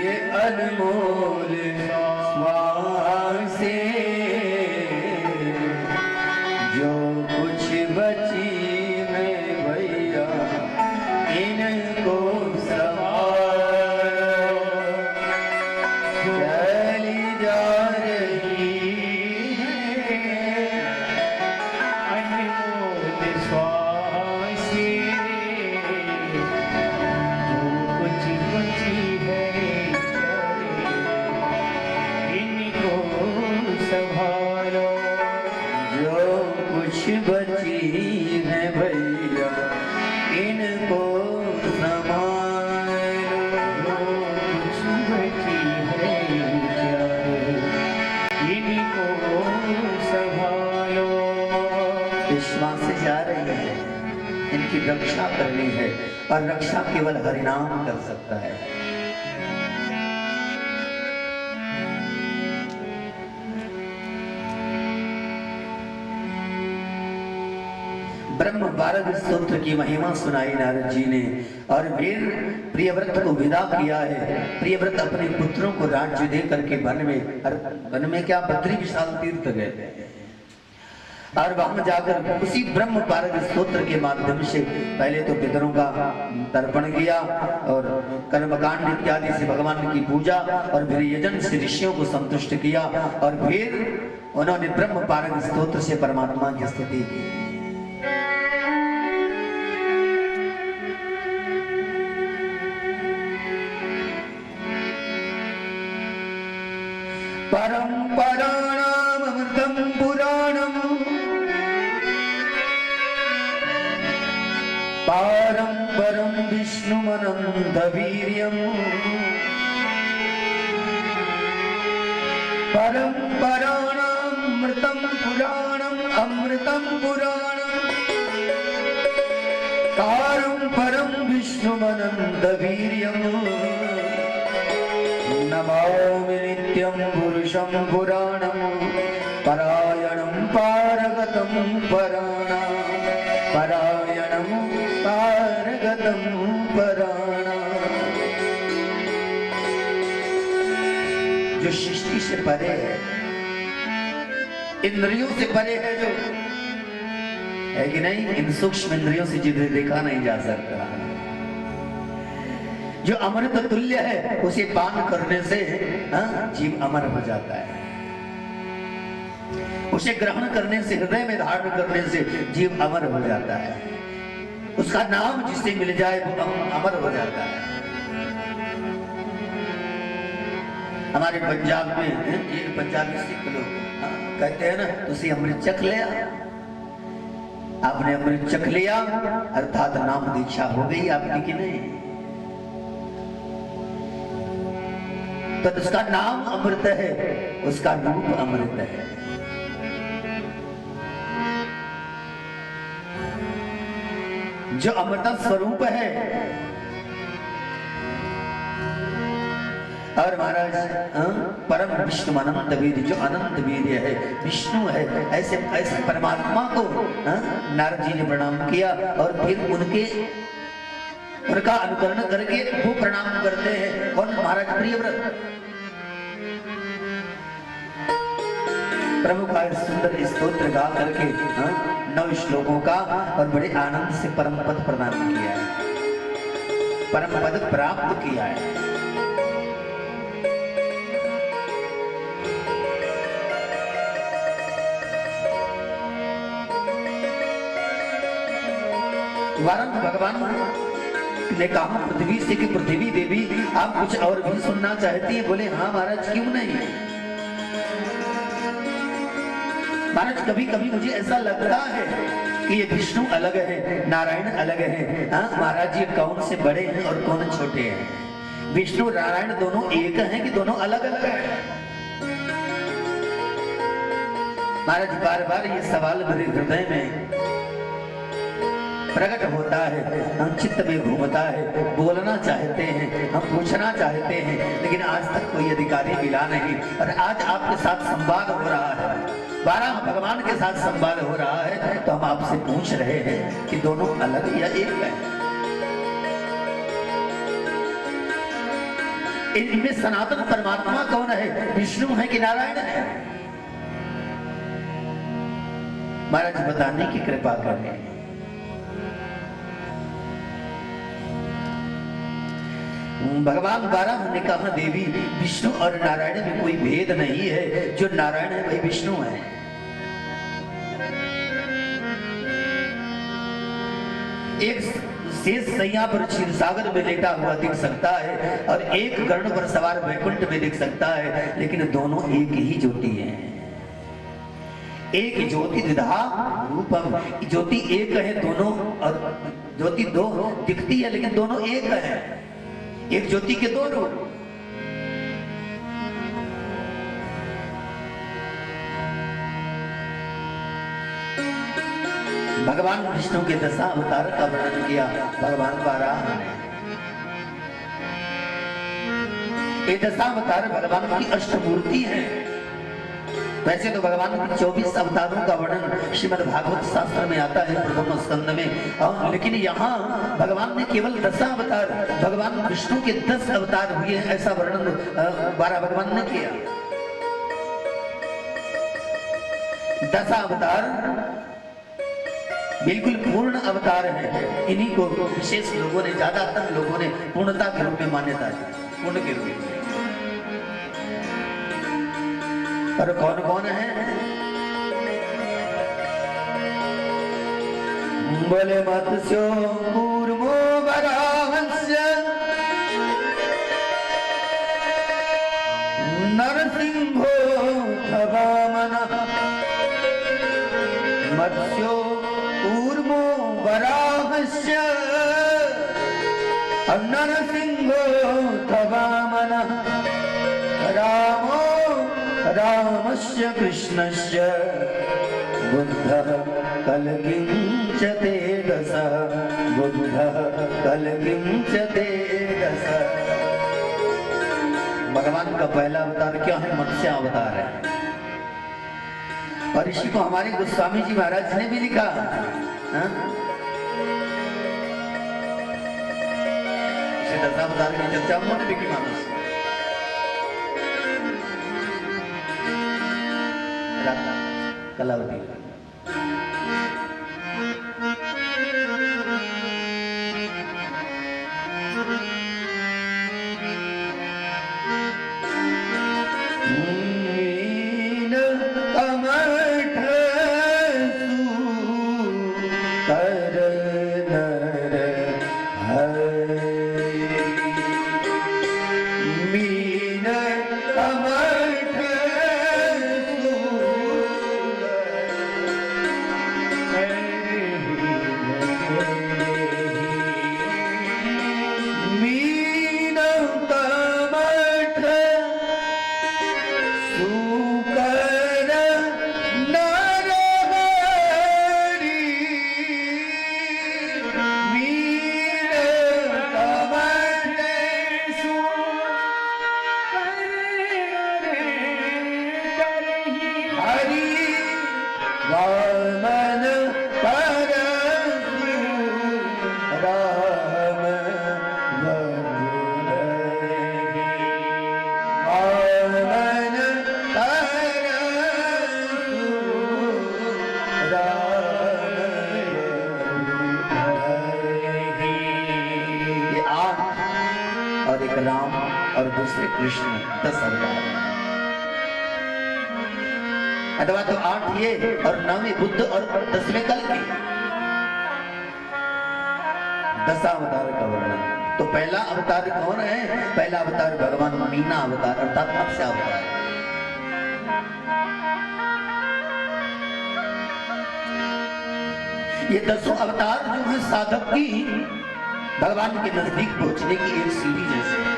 ये अनमोल सांसें, ये श्वास से जा रही है, इनकी रक्षा करनी है और रक्षा केवल हरिनाम कर सकता है। ब्रह्म बारह स्तोत्र की महिमा सुनाई नारद जी ने और फिर प्रियव्रत को विदा किया है। प्रियव्रत अपने पुत्रों को राज्य दे करके वन में क्या बद्री विशाल तीर्थ गए और वहां जाकर उसी ब्रह्म बारह स्तोत्र के माध्यम से पहले तो पितरों का तर्पण किया और कर्मकांड इत्यादि से भगवान की पूजा और फिर यजन से ऋषियों को संतुष्ट किया और फिर उन्होंने ब्रह्म बारह स्तोत्र से परमात्मा की स्तुति की। परंपराणाम अमृतम पुराणम पारंपरम विष्णुमनंत वीर्यम परंपराणाम अमृतम पुराणम अमृतम पुराणम पारंपरम विष्णुमनंत वीर्यम नमामि नित्यं पुरुषं पुराणं परायणं पारगतं पराणां परायणं पारगतं पराणां। जो सृष्टि से परे है, इंद्रियों से परे है, जो है कि नहीं, इन सूक्ष्म इंद्रियों से जिन्हें देखा नहीं जा सकता, जो अमृत तुल्य है, उसे पान करने से जीव अमर हो जाता है। उसे ग्रहण करने से, हृदय में धारण करने से जीव अमर हो जाता है। उसका नाम जिसे मिल जाए वो अमर हो जाता है। हमारे पंजाब में एक पंजाबी सिख लोग कहते हैं ना, तुसी अमृत चख लिया, आपने अमृत चख लिया अर्थात नाम दीक्षा हो गई आपकी कि नहीं। तो उसका नाम अमृत है, उसका रूप अमृत है। जो अमृत स्वरूप है और महाराज परम विष्णु अनंत वीर, जो अनंत वीर है, विष्णु है, ऐसे ऐसे परमात्मा को नारद जी ने प्रणाम किया और फिर उनका अनुकरण करके वो प्रणाम करते हैं। कौन? महाराज प्रियव्रत। प्रभु का सुंदर स्तोत्र गा करके 9 श्लोकों का और बड़े आनंद से परम पद प्रदान किया है, परम पद प्राप्त किया है। वारंत भगवान ने कहा पृथ्वी से कि पृथ्वी देवी आप कुछ और भी सुनना चाहती हैं? बोले हाँ महाराज, क्यों नहीं। महाराज कभी कभी मुझे ऐसा लगता है कि ये विष्णु अलग है, नारायण अलग है। महाराज ये कौन से बड़े हैं और कौन छोटे हैं? विष्णु नारायण दोनों एक हैं कि दोनों अलग अलग हैं? महाराज बार बार ये सवाल मेरे हृदय में प्रकट होता है, हम चित्त में घूमता है, बोलना चाहते हैं, हम पूछना चाहते हैं, लेकिन आज तक कोई अधिकारी मिला नहीं। और आज आपके साथ संवाद हो रहा है, 12 भगवान के साथ संवाद हो रहा है, तो हम आपसे पूछ रहे हैं कि दोनों अलग या एक है। इनमें सनातन परमात्मा कौन है? विष्णु है कि नारायण है? महाराज बताने की कृपा करें। भगवान 12 ने कहा देवी विष्णु और नारायण में कोई भेद नहीं है, जो नारायण है वही विष्णु है। एक शेष सैया पर क्षीरसागर में लेटा हुआ दिख सकता है और एक गरुड़ पर सवार वैकुंठ में दिख सकता है, लेकिन दोनों एक ही ज्योति है। एक ज्योति द्विधा रूपम, ज्योति एक है दोनों, और ज्योति दो दिखती है लेकिन दोनों एक है। एक ज्योति के दो रूप। भगवान विष्णु के दशा अवतार का वर्णन किया भगवान वाराह ने। ये दशा अवतार भगवान की अष्टमूर्ति है। वैसे तो भगवान के 24 अवतारों का वर्णन श्रीमद् भागवत शास्त्र में आता है प्रथम स्कंद में, और लेकिन यहाँ भगवान ने केवल दशा अवतार, भगवान विष्णु के 10 अवतार हुए हैं ऐसा वर्णन 12 भगवान ने किया। दशा अवतार बिल्कुल पूर्ण अवतार है। इन्हीं को विशेष लोगों ने, ज्यादातर लोगों ने पूर्णता के रूप में मान्यता दी, पूर्ण के रूप में। पर कौन कौन है? बोले मत्स्यो कूर्मो वराहस्य नरसिंहो वामनः। मत्स्यो कूर्मो वराहस्य नरसिंहो वामनः। रामो रामस्य कृष्णस्य बुद्धः कलकिं च तेजसः। बुद्धः कलकिं च तेजसः। भगवान का पहला अवतार क्या है? मत्स्य अवतार है। और इसी को हमारे गोस्वामी जी महाराज ने भी लिखा। इसे दशावतार की चर्चा मोटे की मानस कलावती। राम और दूसरे कृष्ण 10 अवतार, अथवा तो 8 ये और 9वें बुद्ध और 10वें कल्कि, 10 अवतार का वर्णन। तो पहला अवतार कौन है? पहला अवतार भगवान मीना अवतार अर्थात मत्स्य अवतार। ये 10 अवतार जो है साधक की भगवान के नजदीक पहुंचने की एक सीढ़ी जैसे है।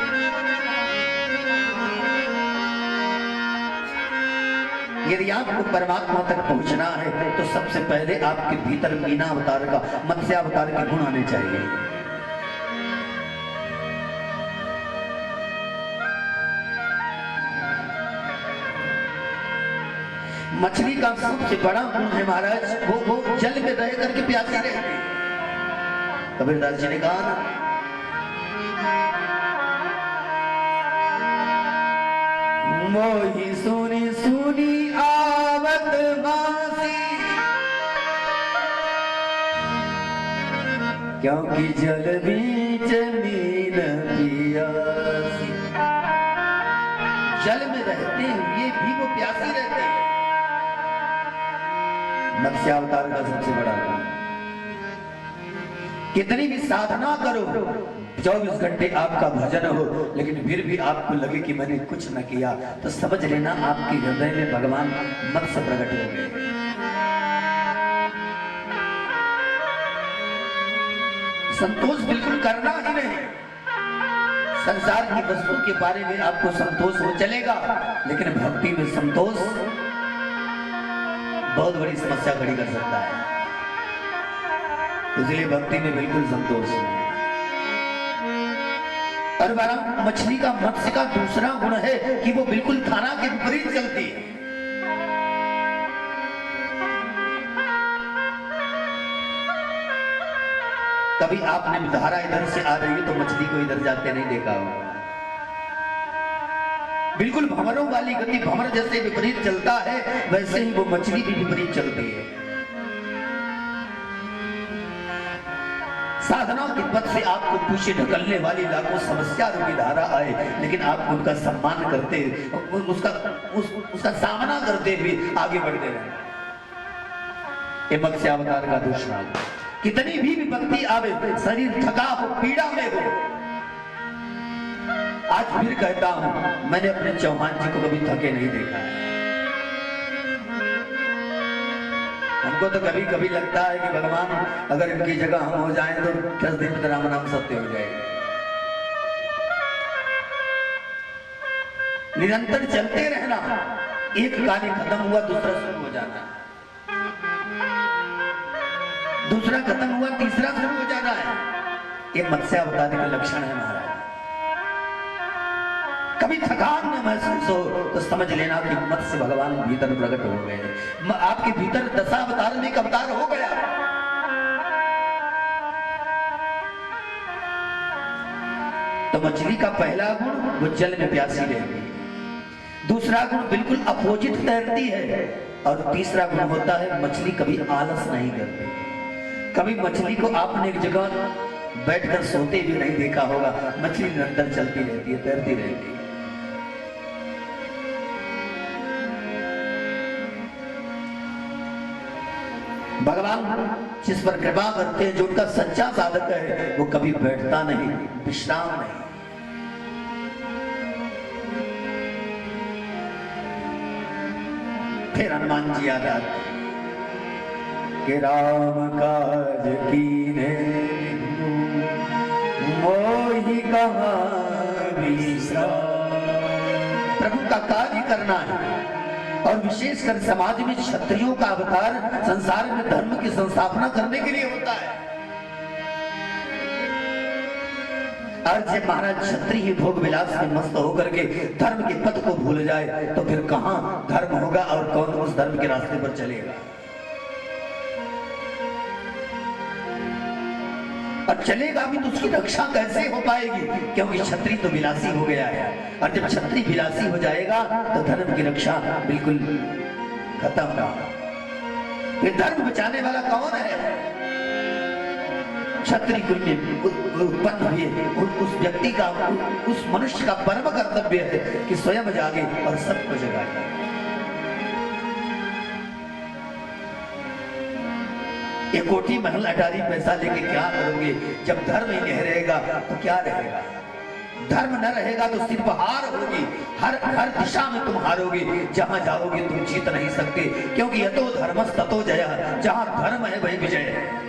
यदि आपको परमात्मा तक पहुंचना है तो सबसे पहले आपके भीतर मीना अवतार का, मत्स्य अवतार के गुण आने चाहिए। मछली का सबसे बड़ा गुण है महाराज, वो जल में रह करके प्यासी रहती है। कबीरदास जी ने कहा, मोही सुनी सुनी आवत बासी, क्योंकि जल बीच मीन पियासी। जल में रहते हुए भी वो प्यासी रहते हैं। मत्स्य अवतार का सबसे बड़ा गुण, कितनी भी साधना करो, 24 घंटे आपका भजन हो, लेकिन फिर भी आपको लगे कि मैंने कुछ न किया, तो समझ लेना आपके हृदय में भगवान मत्स्य प्रकट हो गए। संतोष बिल्कुल करना ही नहीं। संसार की वस्तु के बारे में आपको संतोष हो चलेगा, लेकिन भक्ति में संतोष बहुत बड़ी समस्या खड़ी कर सकता है। इसलिए भक्ति में बिल्कुल संतोष नहीं। और बारह मछली का मत्स्य का दूसरा गुण है कि वो बिल्कुल धारा के विपरीत चलती है। कभी आपने धारा इधर से आ रही है तो मछली को इधर जाते नहीं देखा होगा। बिल्कुल भंवरों वाली गति, भंवर जैसे विपरीत चलता है वैसे ही वो मछली भी विपरीत चलती है। साधना की पद से आपको पीछे ढकलने वाली लाखों समस्या रूपी धारा आए, लेकिन आप उनका सम्मान करते, उसका सामना करते हुए आगे बढ़ते रहे। ये मत्स्यावतार का दूसरा, कितनी भी विपत्ति आवे, शरीर थका हो, पीड़ा में हो, आज फिर कहता हूं, मैंने अपने चौहान जी को कभी थके नहीं देखा है। हमको तो कभी कभी लगता है कि भगवान अगर इनकी जगह हम हो जाएं तो 10 दिन में राम नाम सत्य हो जाएगा। निरंतर चलते रहना, एक कार्य खत्म हुआ दूसरा शुरू हो जाना, दूसरा खत्म हुआ तीसरा शुरू हो जाना है। ये मत्स्यावतार का लक्षण है महाराज। कभी थकान न महसूस हो तो समझ लेना कि मत्स्य भगवान भीतर प्रकट हो गए। आपके भीतर दशावतार में एक अवतार हो गया। तो मछली का पहला गुण वो जल में प्यासी रहती है, दूसरा गुण बिल्कुल अपोजिट तैरती है, और तीसरा गुण होता है मछली कभी आलस नहीं करती। कभी मछली को आपने एक जगह बैठकर सोते भी नहीं देखा होगा। मछली निरंतर चलती रहती है, तैरती रहती है। भगवान जिस पर कृपा करते हैं, जो उनका सच्चा साधक है, वो कभी बैठता नहीं, विश्राम नहीं। फिर हनुमान जी याद आते कि राम काज कीने मोहि कहा विश्राम। प्रभु का कार्य करना है, और विशेषकर समाज में क्षत्रियों का अवतार संसार में धर्म की संस्थापना करने के लिए होता है। और जब महाराज क्षत्रिय ही भोग विलास में मस्त होकर के धर्म के पथ को भूल जाए तो फिर कहां धर्म होगा और कौन उस धर्म के रास्ते पर चलेगा। और चलेगा भी तो उसकी रक्षा कैसे हो पाएगी, क्योंकि क्षत्रिय तो विलासी हो गया है। और जब क्षत्रिय विलासी हो जाएगा तो धर्म की रक्षा बिल्कुल खत्म ना। ये धर्म बचाने वाला कौन है? क्षत्रिय कुल में उत्पन्न हुए उस व्यक्ति का, उस मनुष्य का परम कर्तव्य है कि स्वयं जागे और सबको जगाए। ये कोठी महल अटारी पैसा लेके क्या करोगे? जब धर्म ही नहीं रहेगा तो क्या रहेगा? धर्म न रहेगा तो सिर्फ हार होगी, हर दिशा में तुम हारोगे। जहां जाओगे तुम जीत नहीं सकते, क्योंकि यतो धर्मस् ततो जयः। जहां धर्म है वही विजय है।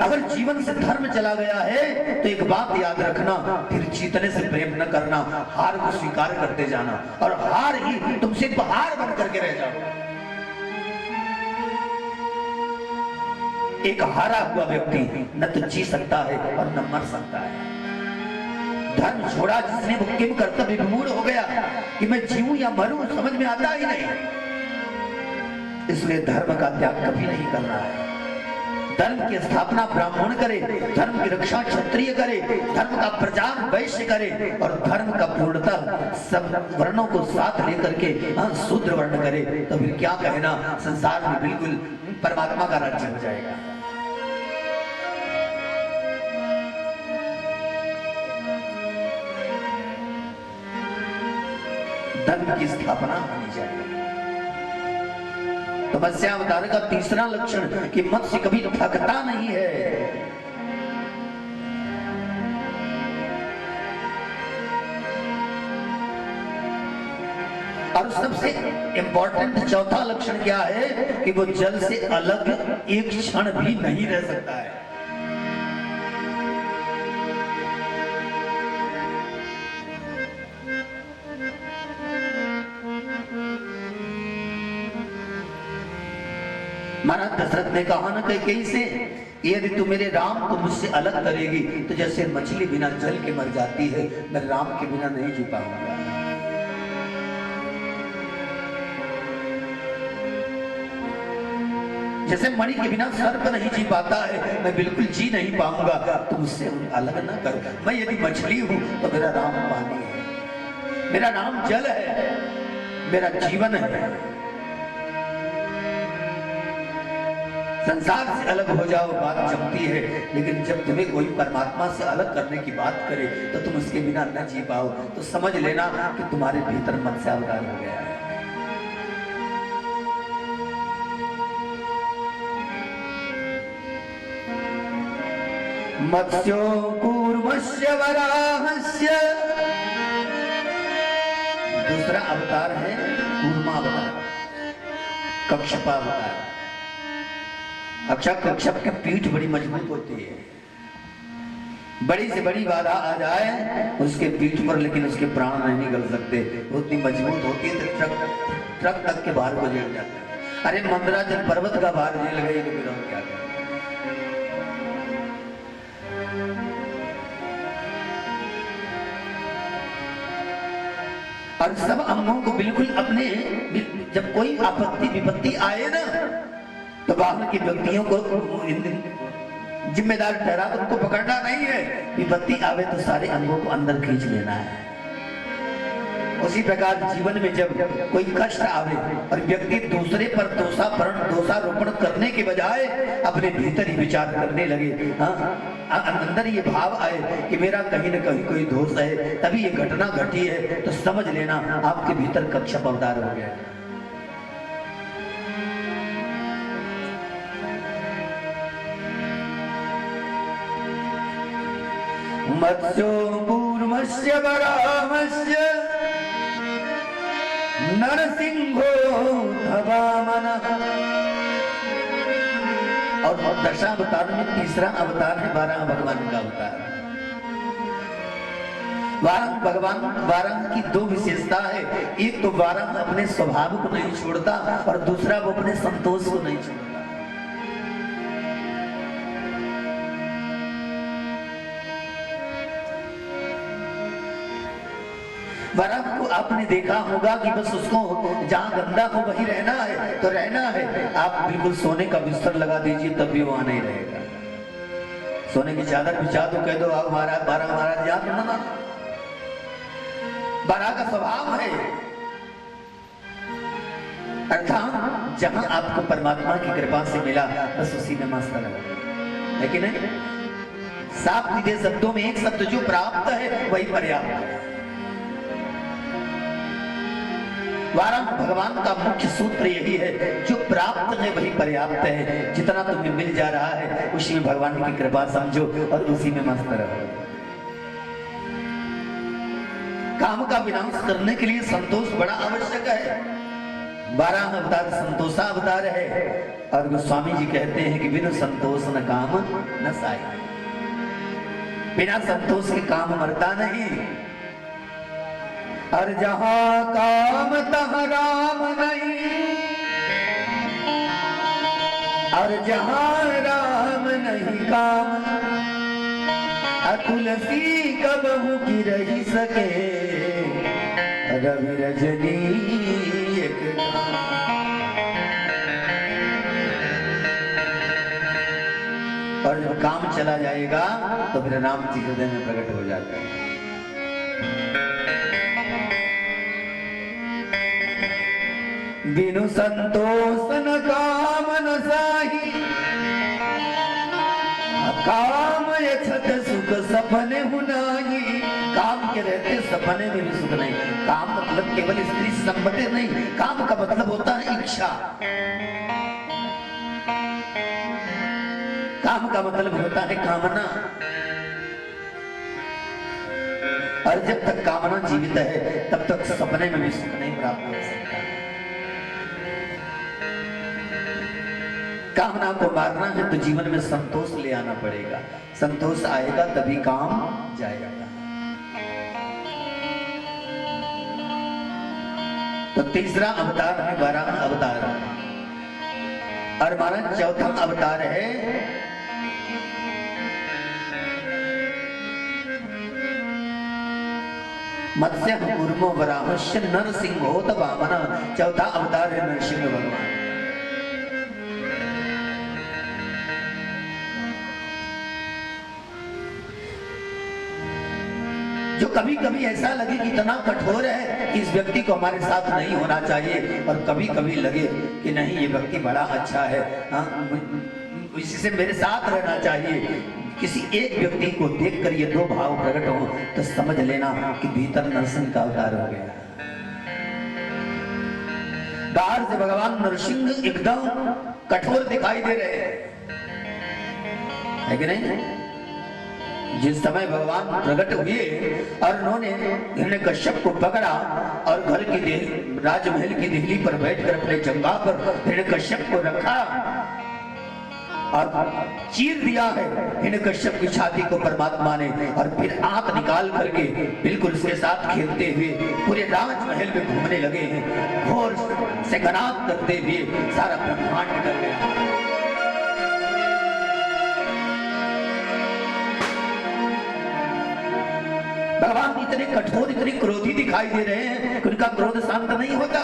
अगर जीवन से धर्म चला गया है तो एक बात याद रखना, फिर जीतने से प्रेम न करना, हार को स्वीकार करते जाना, और हार ही तुम सिर्फ हार बन करके रह जाओ। एक हारा हुआ व्यक्ति न तो जी सकता है और न मर सकता है। धर्म छोड़ा जिसने, वो किम कर्तव्य विमूढ़ हो गया कि मैं जीऊं या मरूं, समझ में आता ही नहीं। इसलिए धर्म का त्याग कभी नहीं करना है। धर्म की स्थापना ब्राह्मण करे, धर्म की रक्षा क्षत्रिय करे, धर्म का प्रचार वैश्य करे, और धर्म का पूर्णतः सब वर्णों को साथ लेकर के शूद्र वर्ण करे, तो फिर क्या कहना, संसार में बिल्कुल परमात्मा का राज्य हो जाएगा। धर्म की स्थापना होनी चाहिए। तो मत्स्यावतार का तीसरा लक्षण कि मत्स्य कभी थकता नहीं है। और सबसे इंपॉर्टेंट चौथा लक्षण क्या है कि वो जल से अलग एक क्षण भी नहीं रह सकता है। महाराज दशरथ ने कहा ना कैकेयी से, यदि तू मेरे राम को मुझसे अलग करेगी तो जैसे मछली बिना जल के मर जाती है, मैं राम के बिना नहीं जी पाऊंगा। जैसे मणि के बिना सर्प नहीं जी पाता है, मैं बिल्कुल जी नहीं पाऊंगा। तो मुझसे अलग ना कर। मैं यदि मछली हूं तो मेरा राम पानी है, मेरा राम जल है, मेरा जीवन है। संसार से अलग हो जाओ बात जमती है, लेकिन जब तुम्हें कोई परमात्मा से अलग करने की बात करे तो तुम उसके बिना न जी पाओ, तो समझ लेना कि तुम्हारे भीतर मत्स्य अवतार हो गया है। मत्स्यो कूर्मस्य वराहस्य, दूसरा अवतार है कूर्मा अवतार, कक्षपा अवतार। कक्षप की पीठ बड़ी मजबूत होती है, बड़ी से बड़ी बाधा आ जाए उसके पीठ पर, लेकिन उसके प्राण नहीं निकल सकते, उतनी मजबूत होती है तो ट्रक तक के भार को झेल जाता है। अरे मंदराचल पर्वत का भार झेल गई तो फिर हम क्या करें। और सब अंगों को बिल्कुल अपने, जब कोई आपत्ति विपत्ति आए ना तो बाहर की व्यक्तियों को जिम्मेदार ठहरा, उनको पकड़ना नहीं है। विपत्ति आवे तो सारे अंगों को अंदर खींच लेना है। उसी प्रकार जीवन में जब कोई कष्ट आवे और व्यक्ति दूसरे पर दोषारोपण करने के बजाय अपने भीतर ही विचार करने लगे, अंदर ये भाव आए कि मेरा कहीं न कहीं कोई दोष है, तभी ये घटना घटी है, तो समझ लेना आपके भीतर कक्षप अवतार हो गया। मत्स्यो कूर्मस्य वराहस्य नरसिंहो वामनः। और दशावतार में तीसरा अवतार है वाराह भगवान का अवतार। वाराह की दो विशेषता है, एक तो वाराह अपने स्वभाव को नहीं छोड़ता और दूसरा वो अपने संतोष को नहीं छोड़ता। वराह को आपने देखा होगा कि बस उसको जहां गंदा हो वहीं रहना है तो रहना है। आप बिल्कुल सोने का बिस्तर लगा दीजिए तब भी वहां नहीं रहेगा। सोने की चादर बिछा दो, कह दो आप महाराज याद ना। वराह का स्वभाव है, अर्थात जहां आपको परमात्मा की कृपा से मिला बस उसी में मस्त रहो, है कि नहीं। साफ सीधे शब्दों में एक शब्द जो प्राप्त है वही पर्याप्त है। वाराह भगवान का मुख्य सूत्र यही है, जो प्राप्त है वही पर्याप्त है। जितना तुम्हें मिल जा रहा है उसी में भगवान की कृपा समझो और उसी में मस्त रहो। काम का विनाश करने के लिए संतोष बड़ा आवश्यक है। वाराह अवतार संतोषा अवतार है और गोस्वामी जी कहते हैं कि बिनु संतोष न काम न साई। बिना संतोष के काम मरता नहीं। और जहां काम तहां राम नहीं, और जहां राम नहीं काम, तुलसी कबहू की रही सके रवि रजनी एक। और जब काम चला जाएगा तो फिर राम जी हृदय में प्रकट हो जाता है। बिनु संतोष न काम न साही, काम यछत सुख सपने हुनाही। काम के रहते सपने में भी सुख नहीं। काम मतलब केवल स्त्री से संबंधित नहीं, काम का मतलब होता है इच्छा। काम का मतलब होता है कामना। और जब तक कामना जीवित है तब तक सपने में भी सुख नहीं प्राप्त हो सकता। कामना को मारना है तो जीवन में संतोष ले आना पड़ेगा। संतोष आएगा तभी काम जाएगा। तो तीसरा अवतार है वाराह अवतार। और हमारा चौथा अवतार है मत्स्य कूर्मो वराहस्य नरसिंहोत वामन। चौथा अवतार है नरसिंह भगवान। जो कभी कभी ऐसा लगे कि इतना कठोर है कि इस व्यक्ति को हमारे साथ नहीं होना चाहिए, और कभी कभी लगे कि नहीं ये व्यक्ति बड़ा अच्छा है, हाँ इसी से मेरे साथ रहना चाहिए। किसी एक व्यक्ति को देखकर ये दो भाव प्रकट हो तो समझ लेना कि भीतर नरसिंह का अवतार हो गया। बाहर से भगवान नरसिंह एकदम कठोर दिखाई दे रहे हैं, है कि नहीं? जिस समय भगवान प्रकट हुए और उन्होंने हिरण्यकश्यप को पकड़ा और घर की राजमहल की देहली पर बैठकर अपने जंघा पर हिरण्यकश्यप को रखा और चीर दिया है हिरण्यकश्यप की छाती को परमात्मा ने, और फिर आंख निकाल करके बिल्कुल उसके साथ खेलते हुए पूरे राजमहल में घूमने लगे हैं, घोर से घनात करते हुए सारा ब्रह्मांड कर गया। भगवान इतने कठोर इतने क्रोधी दिखाई दे रहे हैं कि उनका क्रोध शांत नहीं होता।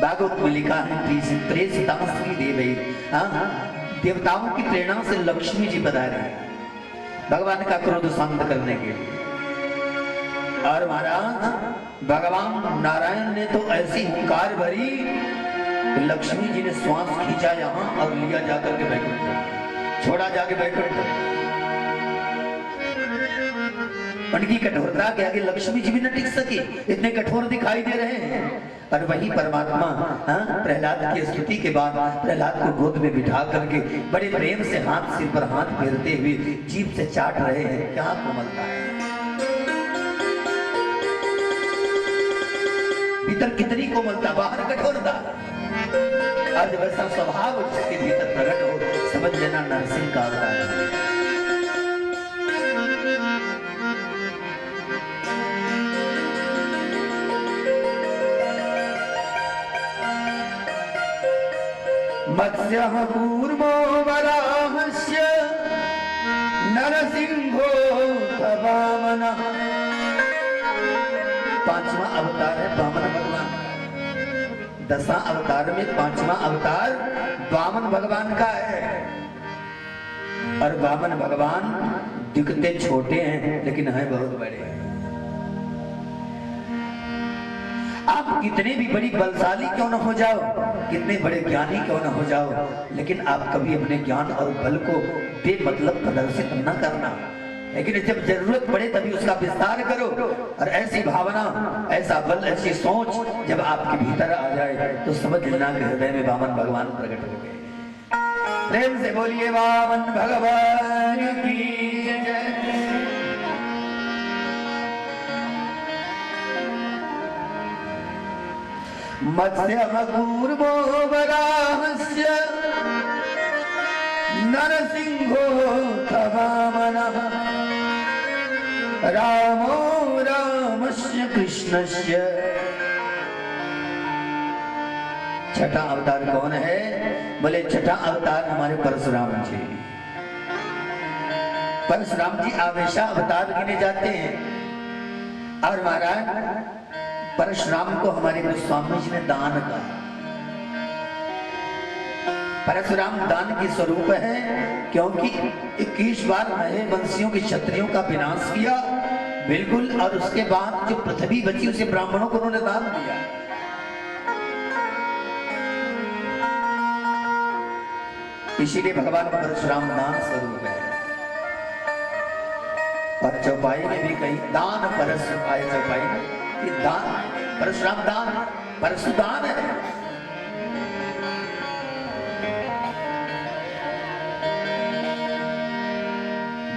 भागवत में लिखा है प्रेषितांस्त्री देवै, देवताओं की प्रेरणा से लक्ष्मी जी पधारे भगवान का क्रोध शांत करने के लिए। और महाराज भगवान नारायण ने तो ऐसी हुंकार भरी, लक्ष्मी जी ने श्वास खींचा यहां और लिया जाकर के बैकुंठ, छोड़ा जाके बैकुंठ। उनकी कठोरता के आगे लक्ष्मी जी भी न टिक सकी, इतने कठोर दिखाई दे रहे हैं। और वही परमात्मा प्रहलाद की स्तुति के बाद प्रहलाद को गोद में बिठा करके बड़े प्रेम से हाथ सिर पर हाथ फेरते हुए जीभ से चाट रहे हैं। क्या कोमलता है, भीतर कितनी कोमलता, बाहर कठोरता। और जब ऐसा स्वभाव उसके भीतर प्रकट हो समझ लेना नरसिंह का अवतार है। मत्स्यः कूर्मो वराहस्य नरसिंहो वामनः। पांचवा अवतार है वामन भगवान। 10 अवतार में 5वां अवतार वामन भगवान का है। और वामन भगवान दिखते छोटे हैं लेकिन हैं बहुत बड़े। आप कितने भी बड़ी बलशाली क्यों न हो जाओ, कितने बड़े ज्ञानी क्यों न हो जाओ, लेकिन आप कभी अपने ज्ञान और बल को बेमतलब प्रदर्शित न करना। लेकिन जब जरूरत पड़े तभी उसका विस्तार करो। और ऐसी भावना, ऐसा बल, ऐसी सोच जब आपके भीतर आ जाए तो समझ लेना कि हृदय में वामन भगवान प्रकट हो गए। प्रेम से बोलिए वामन भगवान की जय। मत्स्यः कूर्मो वराहस्य नरसिंहो वामनः। रामो रामस्य कृष्णस्य। छठा अवतार कौन है? बोले छठा अवतार हमारे परशुराम जी। परशुराम जी आवेशा अवतार गिने जाते हैं। और महाराज परशुराम को हमारे गोस्वामी जी ने दान कहा। परशुराम दान की स्वरूप है, क्योंकि 21 बार नए वंशियों के क्षत्रियों का विनाश किया बिल्कुल, और उसके बाद जो पृथ्वी बची उसे ब्राह्मणों को उन्होंने दान दिया। इसीलिए भगवान परशुराम दान स्वरूप है। और चौपाई में भी कही दान परस आए, चौपाई में कि दान परशुराम दान परशुदान है।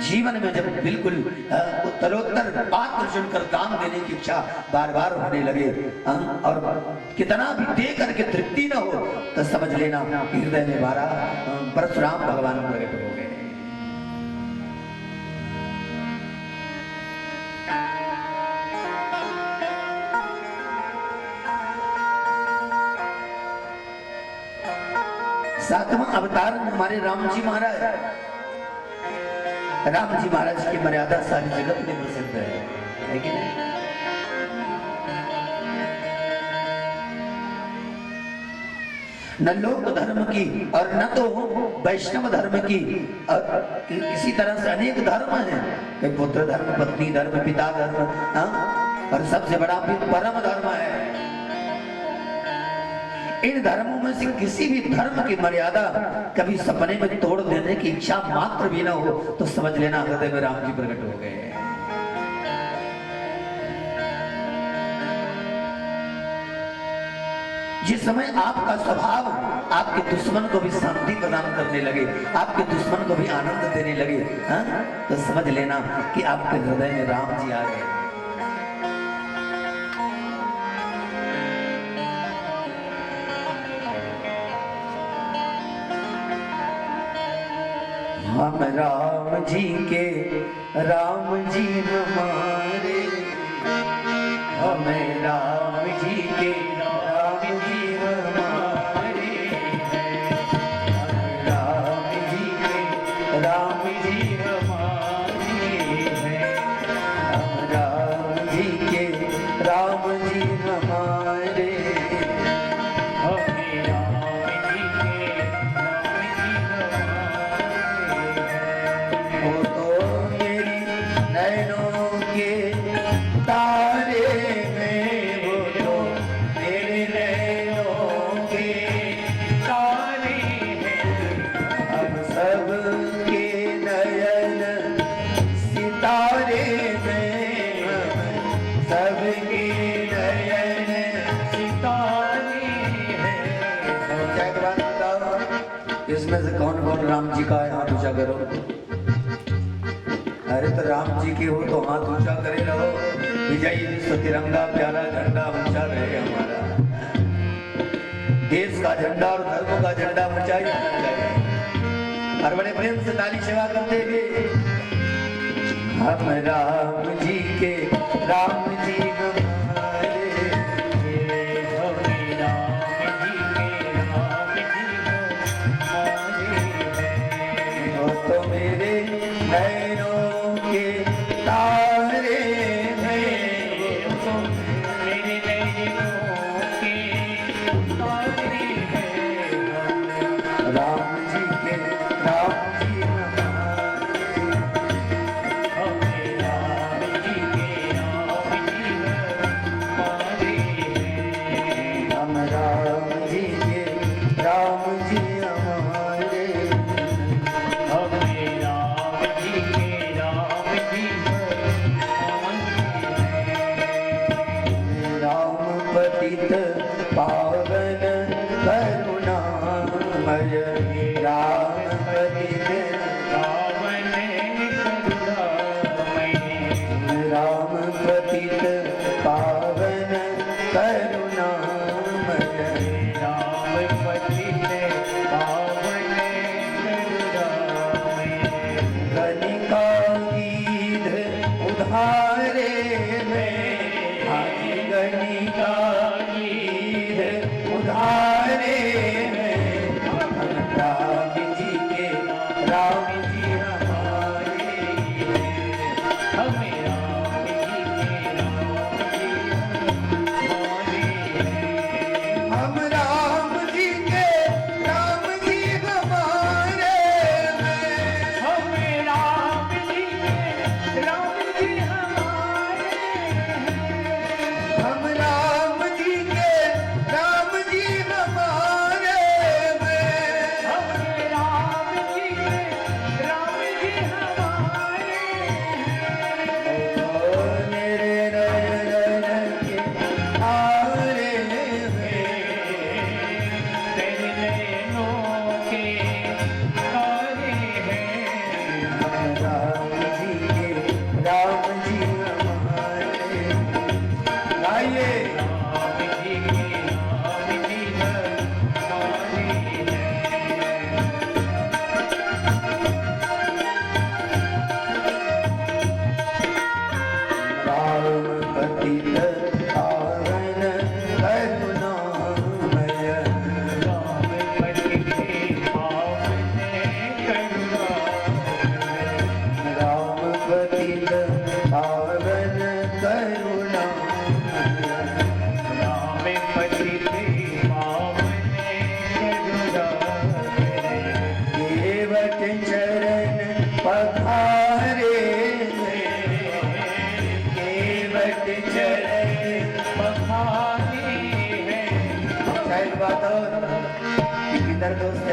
जीवन में जब बिल्कुल उत्तरोत्तर पात्र चुनकर दान देने की इच्छा बार बार होने लगे और कितना भी दे करके तृप्ति न हो तो समझ लेना हृदय में बारा परशुराम भगवान प्रकट हो गए। सातवां अवतार हमारे राम जी महाराज। राम जी महाराज की मर्यादा सारी जगत में प्रसिद्ध है कि नहीं? न लोक धर्म की और न तो वैष्णव धर्म की, और इसी तरह से अनेक धर्म हैं कि पुत्र धर्म, पत्नी धर्म, पिता धर्म, हाँ? और सबसे बड़ा परम धर्म है। इन धर्मों में से किसी भी धर्म की मर्यादा कभी सपने में तोड़ देने की इच्छा मात्र भी न हो तो समझ लेना हृदय में राम जी प्रकट हो गए हैं। जिस समय आपका स्वभाव आपके दुश्मन को भी शांति प्रदान करने लगे, आपके दुश्मन को भी आनंद देने लगे, हाँ? तो समझ लेना कि आपके हृदय में राम जी आ गए। हम राम जी के राम जी हमारे, हमें राम जी के राम जी हमारे हैं। हम राम जी के राम जी हमारे हैं। हम राम जी के राम जी हमारे। हमें राम जी के राम जी हमारे। वो तो मेरी नैनों के तारे में, वो तो मेरे नैनों के तारे हैं। हम सब के नयन सितारे में, हम सब के नयन सितारे हैं। क्या एक बात बताओ, इसमें से कौन कौन राम जी का है? हाथ ऊंचा करो। अरे तो राम जी के हो तो हाथ ऊंचा करे रहो। विजयी विश्व तिरंगा प्यारा झंडा ऊंचा रहे हमारा। देश का झंडा और धर्मों का झंडा ऊंचा ही होना चाहिए। और बड़े प्रेम से ताली सेवा करते हुए हम राम जी के राम जी हमारे। हमें राम जी के राम जी हमारे हैं। वो तो मेरे नैनों के तारे हैं। वो तो मेरे नैनों के तारे हैं। राम जी के राम जी हमारे। हमें राम जी के राम जी हमारे हैं। हम राम जी के राम जी हमारे। हमें राम जी के राम जी हमारे हैं। राम पतित पावन करुणामय, राम पतित पावन करुणामय। राम पतित पावन करुणामय। राम पतित पावन करुणामय। गणिका गीध उधारे में, हाजी गणिका गीध उधारे में। हम राम जी के राम जी हमारे। हमें राम जी के राम जी हमारे हैं। हम राम जी के राम जी हमारे हैं। हमें राम जी के राम जी हमारे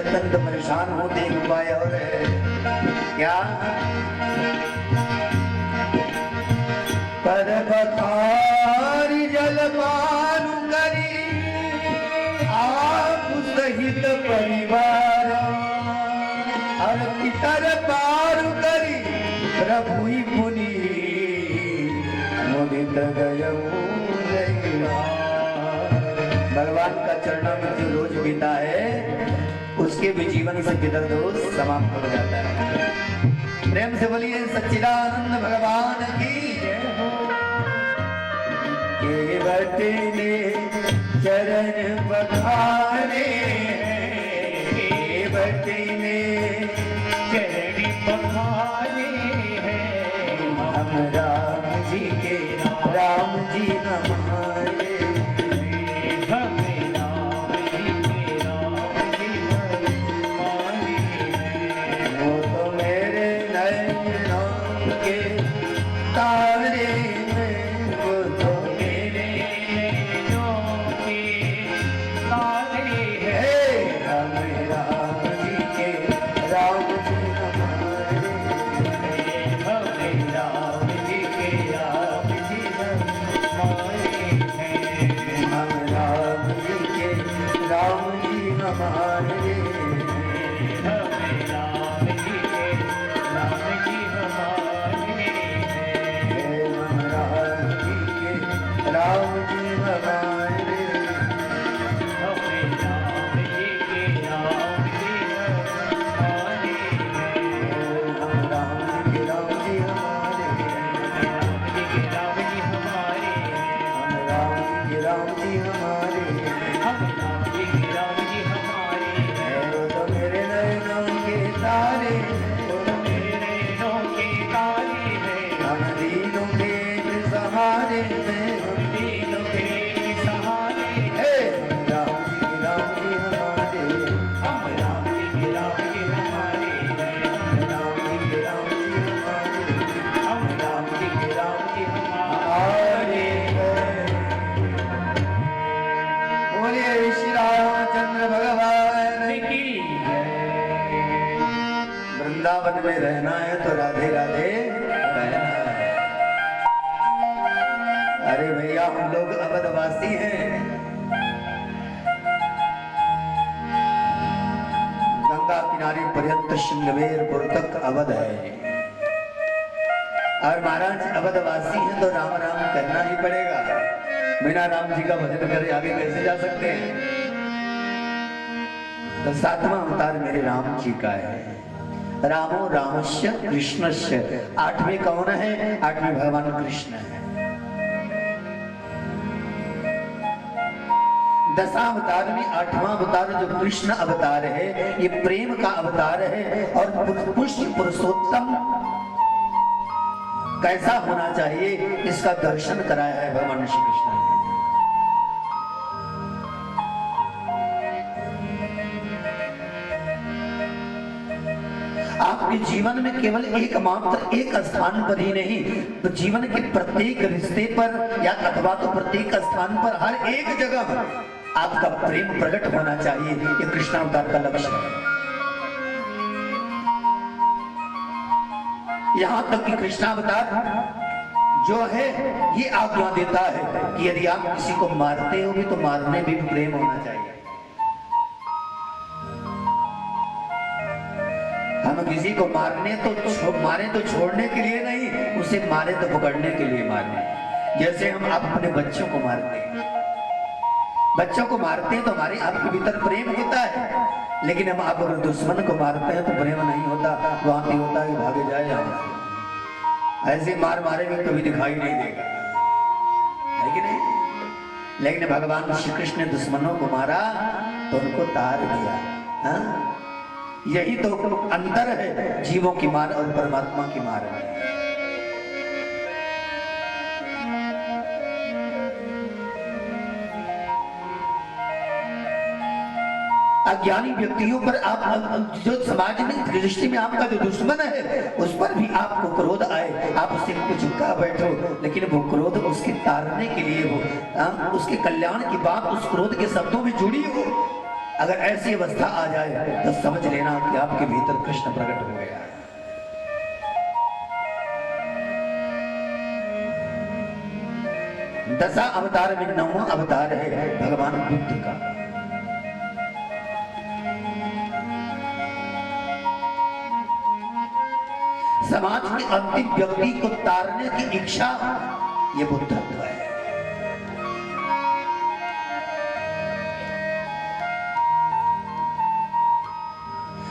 अत्यंत परेशान हो, देख उपाय और है क्या? पर बखारी जलपान करी आप सहित परिवार, और पितर पार करी प्रभु ही पुनि मुदित गयऊ। भगवान का चरणों में जो रोज बीता है उसके भी जीवन से बिदर दोष समाप्त हो जाता है। प्रेम से बोलिए सच्चिदानंद भगवान की जय हो। केवट ने चरण पखारे, केवट ने चरण पखारे हैं हम राम जी के, राम जी हमारे। हमें राम जी के, राम जी हमारे हैं। वो तो मेरे नैनों के तारे हैं, वो तो मेरे नैनों के तारे हैं। हे हम राम जी के, राम जी हमारे। हमें राम जी के, राम जी हमारे हैं। हम राम जी के, राम जी हमारे। हमें राम जी के, राम जी हमारे हैं। हम राम जी के, राम जी हमारे। हमें राम जी के, राम जी हमारे हैं। हम राम जी के, राम जी हमारे। राम जी के, राम जी हमारे हैं। हम राम जी के, राम जी हमारे। हमें राम जी के, राम जी हमारे हैं। वो तो मेरे नैनों के तारे, वो तो मेरे नैनों के तारे हैं। हम दीनों के सहारे में, हम दीनों के सहारे हैं। हे राम जी के, राम जी हमारे। हम राम जी के, राम जी हमारे हैं। राम जी के, राम जी हमारे। हम राम जी के, राम जी हमारे हमारे हैं। बोलिए श्री रामचंद्र भगवान की। की जय। वृंदावन में रहना है तो राधे राधे कहना है। अरे भैया हम लोग अवधवासी हैं, गंगा किनारे पर्यंत श्रृंगवेरपुर तक अवध है, और महाराज अवधवासी हैं तो राम राम करना ही पड़ेगा। बिना राम जी का भजन करे आगे कैसे जा सकते हैं? तो सातवां अवतार मेरे राम जी का है। रामो रामस्य कृष्णस्य, आठवें कौन है? आठवें भगवान कृष्ण है। दशावतार में आठवां अवतार जो कृष्ण अवतार है, ये प्रेम का अवतार है। और पुष्प पुरुषोत्तम कैसा होना चाहिए इसका दर्शन कराया है भगवान श्री कृष्ण ने। आपके जीवन में केवल एकमात्र एक स्थान पर ही नहीं, तो जीवन के प्रत्येक रिश्ते पर या अथवा तो प्रत्येक स्थान पर हर एक जगह आपका प्रेम प्रकट होना चाहिए। ये कृष्णावतार का लक्ष्य है। यहां तक कि कृष्णावतार जो है ये आज्ञा देता है कि यदि आप किसी को मारते हो भी तो मारने में भी प्रेम होना चाहिए। हम किसी को मारने तो मारे तो छोड़ने के लिए नहीं, उसे मारे तो पकड़ने के लिए मारने। जैसे हम अपने बच्चों को मारते हैं, बच्चों को मारते हैं तो हमारे आपके भीतर प्रेम होता है, लेकिन हम आप अगर दुश्मन को मारते हैं तो प्रेम नहीं होता, वहां भी होता है कि भागे जाए यहाँ से। ऐसे मार मारे में कभी दिखाई नहीं देगा, है कि नहीं? लेकिन भगवान श्री कृष्ण ने दुश्मनों को मारा तो उनको तार दिया। हाँ? यही तो अंतर है जीवों की मार और परमात्मा की मार में। अज्ञानी व्यक्तियों पर आप जो समाज में दृष्टि में आपका जो दुश्मन है उस पर भी आपको क्रोध आए, आप उससे कुछ झुका बैठो, लेकिन वो क्रोध उसके तारने के लिए हो, उसके कल्याण की बात उस क्रोध के शब्दों में जुड़ी हो। अगर ऐसी अवस्था आ जाए तो समझ लेना कि आपके भीतर कृष्ण प्रकट हो गया है। दशा अवतार में 9वां अवतार है भगवान बुद्ध का। समाज के अंतिम व्यक्ति को तारने की इच्छा ये बुद्धत्व है।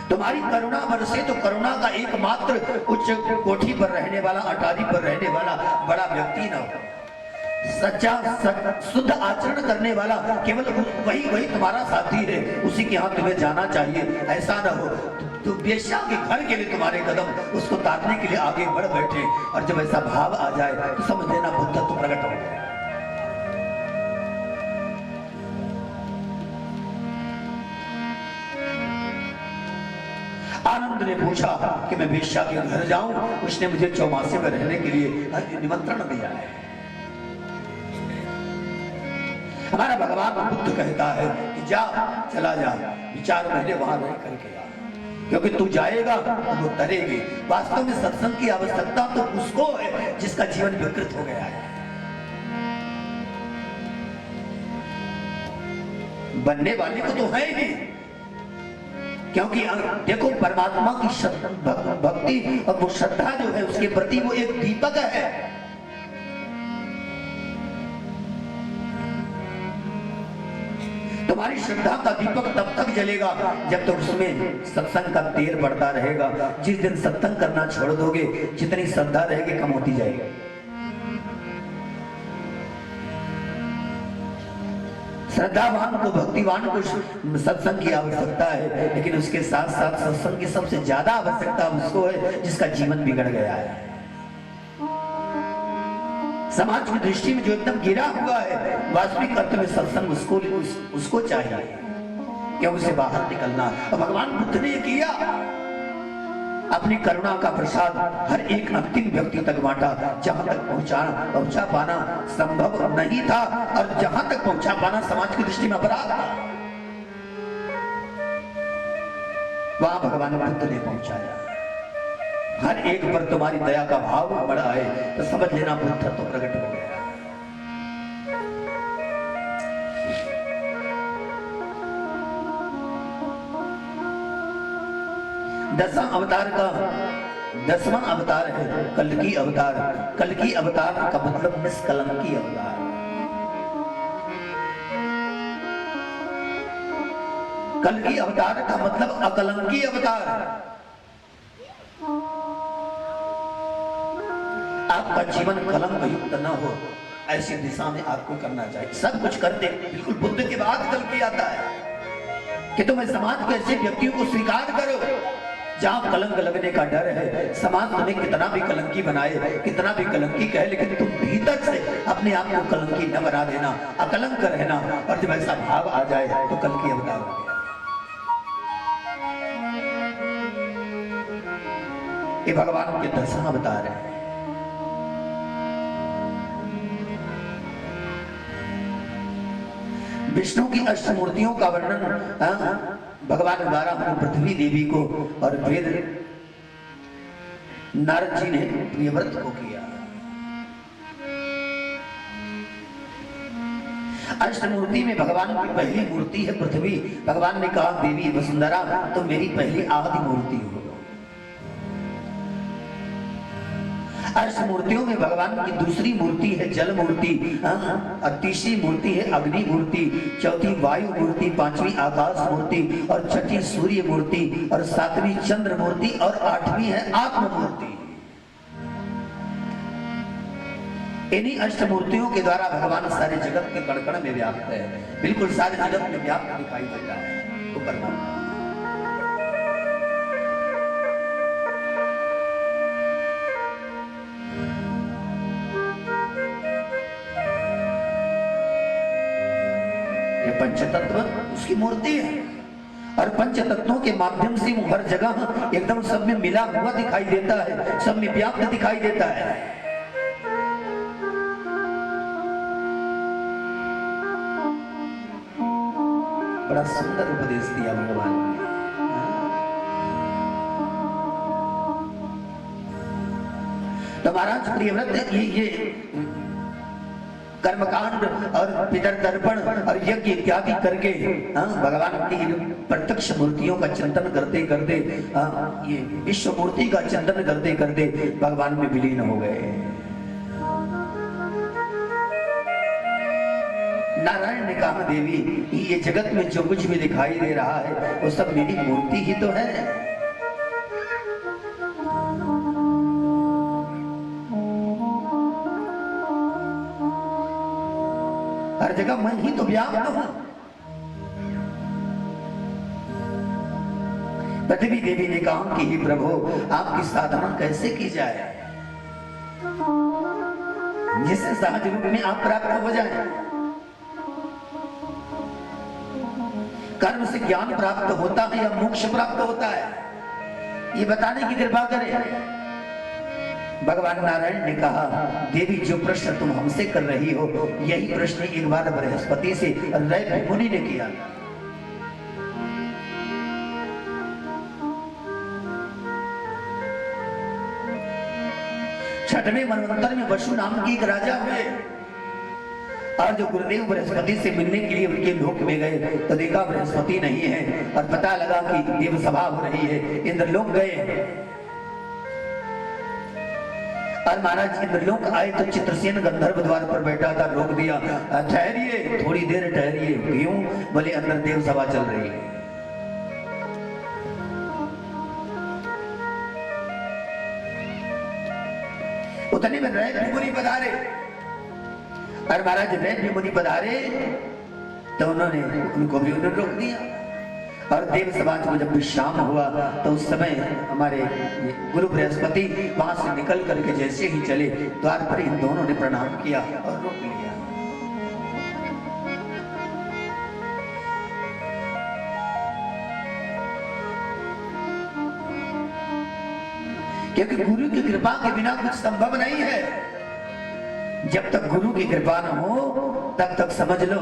तुम्हारी करुणा बरसे तो करुणा का एकमात्र उच्च कोठी पर रहने वाला, अटारी पर रहने वाला बड़ा व्यक्ति न हो। सच्चा शुद्ध आचरण करने वाला केवल वही तुम्हारा साथी है, उसी के यहाँ तुम्हें जाना चाहिए। ऐसा न हो तो बेश्या के घर के लिए तुम्हारे कदम उसको तारने के लिए आगे बढ़ बैठे, और जब ऐसा भाव आ जाए तो समझ लेना बुद्धत्व प्रकट हो गया। आनंद ने पूछा कि मैं बेश्या के घर जाऊं, उसने मुझे चौमासे में रहने के लिए निमंत्रण दिया है। हमारा भगवान बुद्ध कहता है कि जा, चला जा, 4 महीने वहां रह करके आ, क्योंकि तू जाएगा तो वो तरेगी। वास्तव में सत्संग की आवश्यकता तो उसको है जिसका जीवन विकृत हो गया है। बनने वाले को तो है ही, क्योंकि देखो परमात्मा की भक्ति और वो श्रद्धा जो है उसके प्रति वो एक दीपक है। तुम्हारी श्रद्धा का दीपक तब तक जलेगा जब तक उसमें सत्संग का तेल बढ़ता रहेगा। जिस दिन सत्संग करना छोड़ दोगे, जितनी श्रद्धा रहेगी कम होती जाएगी। श्रद्धावान को, भक्तिवान को सत्संग की आवश्यकता है, लेकिन उसके साथ साथ सत्संग की सबसे ज्यादा आवश्यकता उसको है जिसका जीवन बिगड़ गया है। समाज की दृष्टि में जो एकदम गिरा हुआ है, वास्तविक अर्थ में सत्संग उसको चाहिए, क्या उसे बाहर निकलना। और भगवान बुद्ध ने ये किया, अपनी करुणा का प्रसाद हर एक अंतिम व्यक्ति तक बांटा, जहां तक पहुंचा पाना संभव नहीं था, और जहां तक पहुंचा पाना समाज की दृष्टि में अपराध था, वहां भगवान बुद्ध ने पहुंचाया। हर एक पर तुम्हारी दया का भाव बड़ा है तो समझ लेना बुद्ध तो प्रकट हो गया। दसवां अवतार का 10वां अवतार है कल्कि अवतार। कल्कि अवतार का मतलब निष्कलंकी अवतार। कल्कि अवतार का मतलब अकलंकी अवतार। आपका जीवन कलंक युक्त न हो, ऐसी दिशा में आपको करना चाहिए। सब कुछ करते बिल्कुल बुद्ध के बाद कल्कि आता है कि तुम समाज के ऐसे व्यक्तियों को स्वीकार करो जहां कलंक लगने का डर है। समाज तुम्हें कितना भी कलंकी बनाए, कितना भी कलंकी कहे, लेकिन तुम भीतर से अपने आप को कलंकी न बना देना, अकलंक रहना। और जब ऐसा भाव आ जाए तो कल्कि अवतार हो गया। ये भगवान के 10वां अवतार है। विष्णु की अष्टमूर्तियों का वर्णन भगवान द्वारा पृथ्वी देवी को और वेद नारद जी ने प्रियव्रत को किया। अष्टमूर्ति में भगवान की पहली मूर्ति है पृथ्वी। भगवान ने कहा, देवी वसुंधरा तो मेरी पहली आदि मूर्ति हो। अष्टमूर्तियों में भगवान की दूसरी मूर्ति है जल मूर्ति, और तीसरी मूर्ति है अग्नि मूर्ति, चौथी वायु मूर्ति, 5वीं आकाश मूर्ति, और 6ठी सूर्य मूर्ति, और 7वीं चंद्र मूर्ति, और 8वीं है आत्म मूर्ति। इन्हीं अष्टमूर्तियों के द्वारा भगवान सारे जगत के कण-कण में व्याप्त है, बिल्कुल सारे जगत में व्याप्त दिखाई देता है। तो करना पंचतत्व उसकी मूर्ति है, और पंच तत्वों के माध्यम से वो हर जगह एकदम सब में मिला हुआ दिखाई देता है, सब में व्याप्त दिखाई देता है। बड़ा सुंदर उपदेश दिया भगवान ने। तो महाराज प्रियव्रत ये कर्मकांड और पितर तर्पण और यज्ञ इत्यादि करके भगवान की प्रत्यक्ष मूर्तियों का चिंतन करते करते ये विश्व मूर्ति का चिंतन करते करते भगवान में विलीन हो गए। नारायण ने कहा देवी ये जगत में जो कुछ भी दिखाई दे रहा है वो सब मेरी मूर्ति ही तो है। हर जगह मैं ही तो व्याप्त हूं। पृथ्वी देवी ने कहा कि हे प्रभु आपकी साधना कैसे की जाए जिससे सहज रूप में आप प्राप्त हो जाए। कर्म से ज्ञान प्राप्त होता है या मोक्ष प्राप्त होता है ये बताने की कृपा करें। भगवान नारायण ने कहा देवी जो प्रश्न तुम हमसे कर रही हो यही प्रश्न एक बार बृहस्पति से रैव मुनि ने किया। छठवें मनवंतर में वसु नाम की एक राजा हुए और जो गुरुदेव बृहस्पति से मिलने के लिए उनके लोक में गए तो देखा बृहस्पति नहीं है और पता लगा कि देव सभा हो रही है। इंद्रलोक गए और महाराज इंद्रलोक आए तो चित्रसेन गंधर्व द्वार पर बैठा था, रोक दिया, ठहरिए थोड़ी देर ठहरिए। क्यों? बोले अंदर देव सभा चल रही है। उतने में रैव मुनि पधारे और महाराज रैव मुनि पधारे तो उन्होंने उनको भी उन्होंने रोक दिया। और देव समाज को जब विश्राम हुआ तो उस समय हमारे गुरु बृहस्पति वहां से निकल करके जैसे ही चले द्वार पर इन दोनों ने प्रणाम किया और रोक लिया। क्योंकि गुरु की कृपा के बिना कुछ संभव नहीं है। जब तक गुरु की कृपा न हो तब तक समझ लो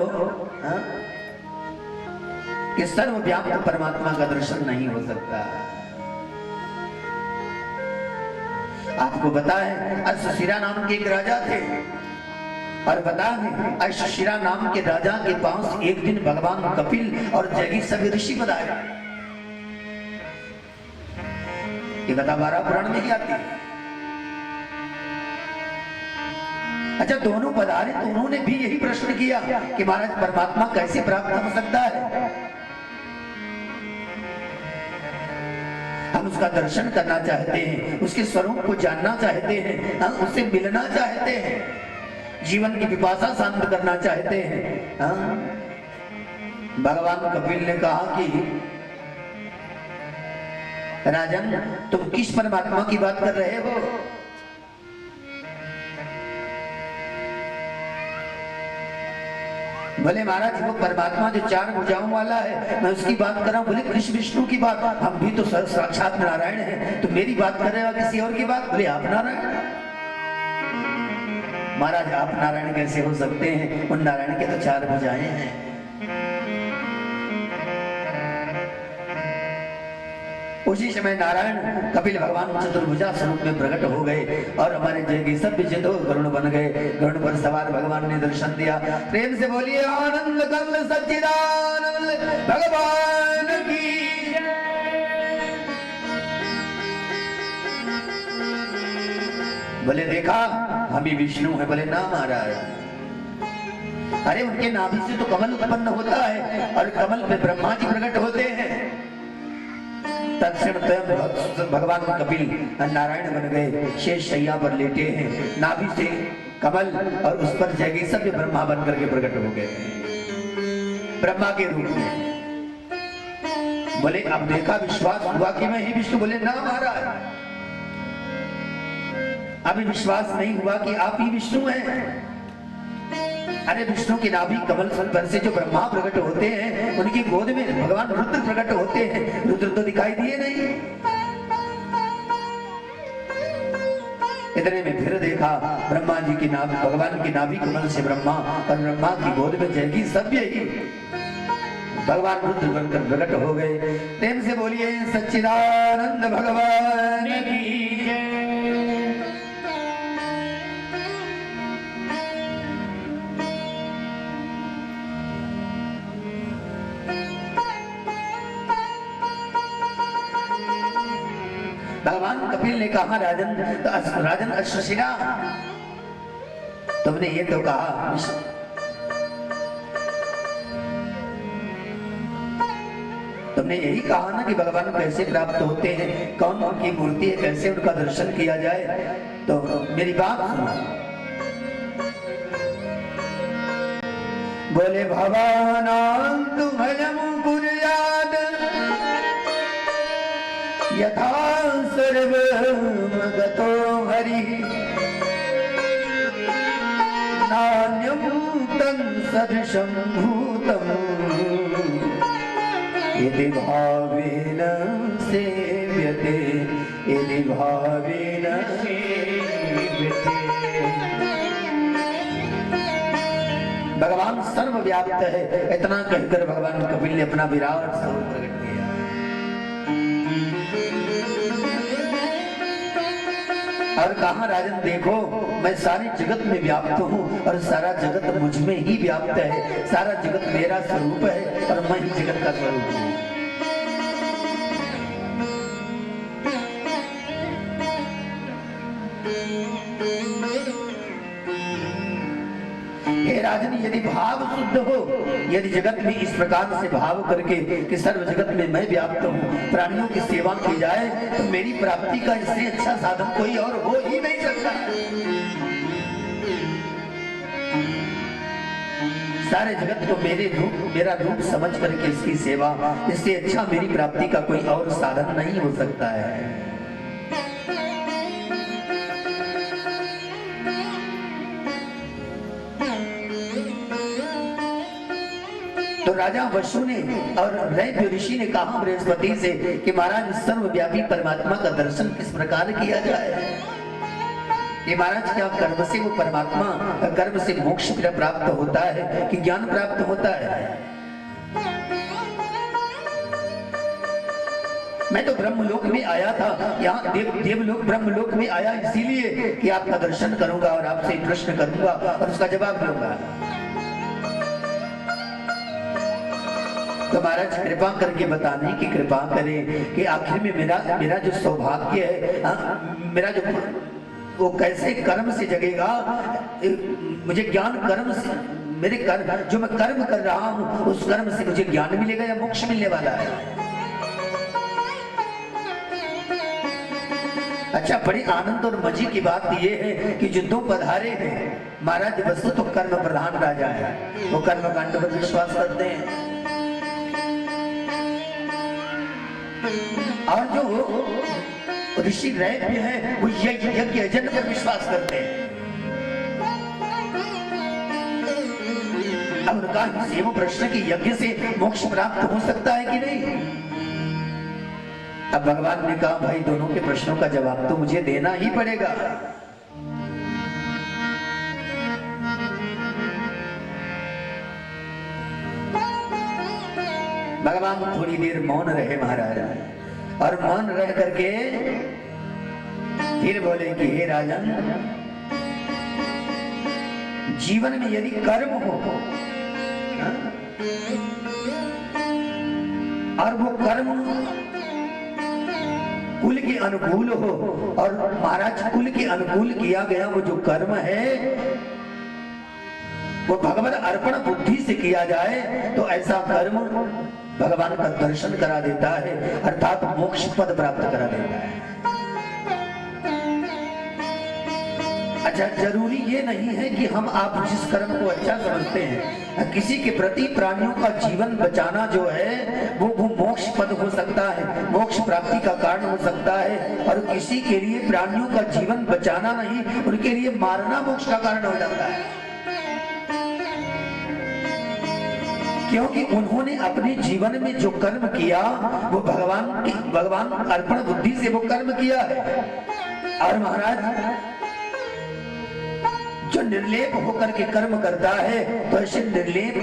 कि सर्वव्यापक परमात्मा का दर्शन नहीं हो सकता। आपको पता है अश्वशिरा नाम के एक राजा थे और बता है अश्वशिरा नाम के राजा के पास एक दिन भगवान कपिल और जैगी सभी ऋषि पधारे। ये कथा 12 पुराण में ही आती है। अच्छा दोनों पधारे तो उन्होंने भी यही प्रश्न किया कि महाराज परमात्मा कैसे प्राप्त हो सकता है। हम उसका दर्शन करना चाहते हैं, उसके स्वरूप को जानना चाहते हैं, हम उससे मिलना चाहते हैं, जीवन की पिपासा शांत करना चाहते हैं। भगवान कपिल ने कहा कि राजन तुम किस परमात्मा की बात कर रहे हो? बोले महाराज वो परमात्मा जो 4 भुजाओं वाला है मैं उसकी बात कर रहा हूँ। बोले कृष्ण विष्णु की बात? हम भी तो साक्षात नारायण हैं, तो मेरी बात कर रहे हो किसी और की बात? बोले आप नारायण। महाराज आप नारायण कैसे हो सकते हैं? उन नारायण के तो 4 भुजाएं हैं। उसी समय नारायण कपिल भगवान चतुर्भुजा स्वरूप में प्रकट हो गए और हमारे जय सब विजित हो गरुण बन गए। गरुण पर सवार भगवान ने दर्शन दिया। प्रेम से बोलिए आनंद कंद सच्चिदानंद भगवान की। बोले देखा हम ही विष्णु है? बोले ना महाराज। अरे उनके नाभि से तो कमल उत्पन्न होता है और कमल पे ब्रह्मा जी प्रकट होते हैं। तत्क्षण भगवान कपिल नारायण बन गए, शेष शैया पर लेटे हैं, नाभि से कमल और उस पर जैगी सब ब्रह्मा बन करके प्रकट हो गए ब्रह्मा के रूप में। बोले अब देखा विश्वास हुआ कि मैं ही विष्णु? बोले ना महाराज अभी विश्वास नहीं हुआ कि आप ही विष्णु हैं। अरे विष्णु की नाभि कमल पर से जो ब्रह्मा प्रकट होते हैं उनकी गोद में भगवान रुद्र प्रकट होते हैं। रुद्र तो दिखाई दिए नहीं। इतने में फिर देखा ब्रह्मा जी की नाभि, भगवान की नाभि कमल से ब्रह्मा और ब्रह्मा की गोद में जैगी सभ्य ही भगवान रुद्र बनकर प्रकट हो गए। प्रेम से बोलिए सच्चिदानंद भगवान की जय। भगवान कपिल ने कहा राजन अश्वशिरा, तुमने ये तो कहा, तुमने यही कहा ना कि भगवान कैसे प्राप्त होते हैं, कौन उनकी मूर्ति है, कैसे उनका दर्शन किया जाए। तो मेरी बात सुनो। बोले भवानां तुम्हयं कुर्यात् यथा सर्वमगतो हरिः नान्यं तं सदृशं भूतम् यदि भावेन सेव्यते, यदि भावेन सेव्यते। भगवान सर्वव्याप्त है, इतना कहकर भगवान कपिल ने अपना विराट स्वरूप प्रकट किया और कहा राजन देखो, मैं सारे जगत में व्याप्त हूँ और सारा जगत मुझ में ही व्याप्त है। सारा जगत मेरा स्वरूप है और मैं ही जगत का स्वरूप हूँ। हे राजन, यदि भाव शुद्ध हो, यदि जगत में इस प्रकार से भाव करके कि सर्व जगत में मैं व्याप्त हूँ, प्राणियों की सेवा की जाए, तो मेरी प्राप्ति का इससे अच्छा साधन कोई और हो ही नहीं सकता। सारे जगत को मेरा रूप समझ करके इसकी सेवा, इससे अच्छा मेरी प्राप्ति का कोई और साधन नहीं हो सकता है। तो राजा वसु ने और रैव्य ऋषि ने कहा बृहस्पति से कि महाराज सर्वव्यापी परमात्मा का दर्शन किस प्रकार किया जाए। कि महाराज क्या कर्म से वो परमात्मा, कर्म से मोक्ष प्राप्त होता है कि ज्ञान प्राप्त होता है। मैं तो ब्रह्मलोक में आया था, यहाँ देवलोक ब्रह्मलोक में आया इसीलिए कि आपका दर्शन करूंगा और आपसे प्रश्न करूंगा और उसका जवाब दूंगा। तो महाराज कृपा करके बताने की कृपा करें कि आखिर में मेरा जो सौभाग्य है, मेरा जो वो कैसे कर्म से जगेगा। मुझे ज्ञान कर्म से, मेरे कर्म जो मैं कर्म कर रहा हूँ उस कर्म से मुझे ज्ञान मिलेगा या मोक्ष मिलने वाला है। अच्छा, बड़ी आनंद और मजे की बात यह है कि जो दो पधारे हैं महाराज वसु तो कर्म प्रधान राजा है, वो कर्म कांड पर विश्वास करते हैं और जो ऋषि रैव्य है वो यज्ञ यजन पर विश्वास करते हैं। अब उनका ये वो प्रश्न कि यज्ञ से मोक्ष प्राप्त हो सकता है कि नहीं। अब भगवान ने कहा भाई दोनों के प्रश्नों का जवाब तो मुझे देना ही पड़ेगा। भगवान थोड़ी देर मौन रहे महाराज और मौन रह करके फिर बोले कि हे राजन, जीवन में यदि कर्म हो और वो कर्म कुल के अनुकूल हो, और महाराज कुल के अनुकूल किया गया वो जो कर्म है वो भगवत अर्पण बुद्धि से किया जाए तो ऐसा कर्म भगवान का दर्शन करा देता है, अर्थात मोक्ष पद प्राप्त करा देता है। अच्छा, जरूरी ये नहीं है कि हम आप जिस कर्म को अच्छा समझते हैं, किसी के प्रति प्राणियों का जीवन बचाना जो है वो मोक्ष पद हो सकता है, मोक्ष प्राप्ति का कारण हो सकता है, और किसी के लिए प्राणियों का जीवन बचाना नहीं, उनके लिए मारना मोक्ष का कारण हो जाता है। क्योंकि उन्होंने अपने जीवन में जो कर्म किया वो भगवान अर्पण बुद्धि से वो कर्म किया है। और महाराज जो निर्लेप होकर के कर्म करता है तो ऐसे निर्लेप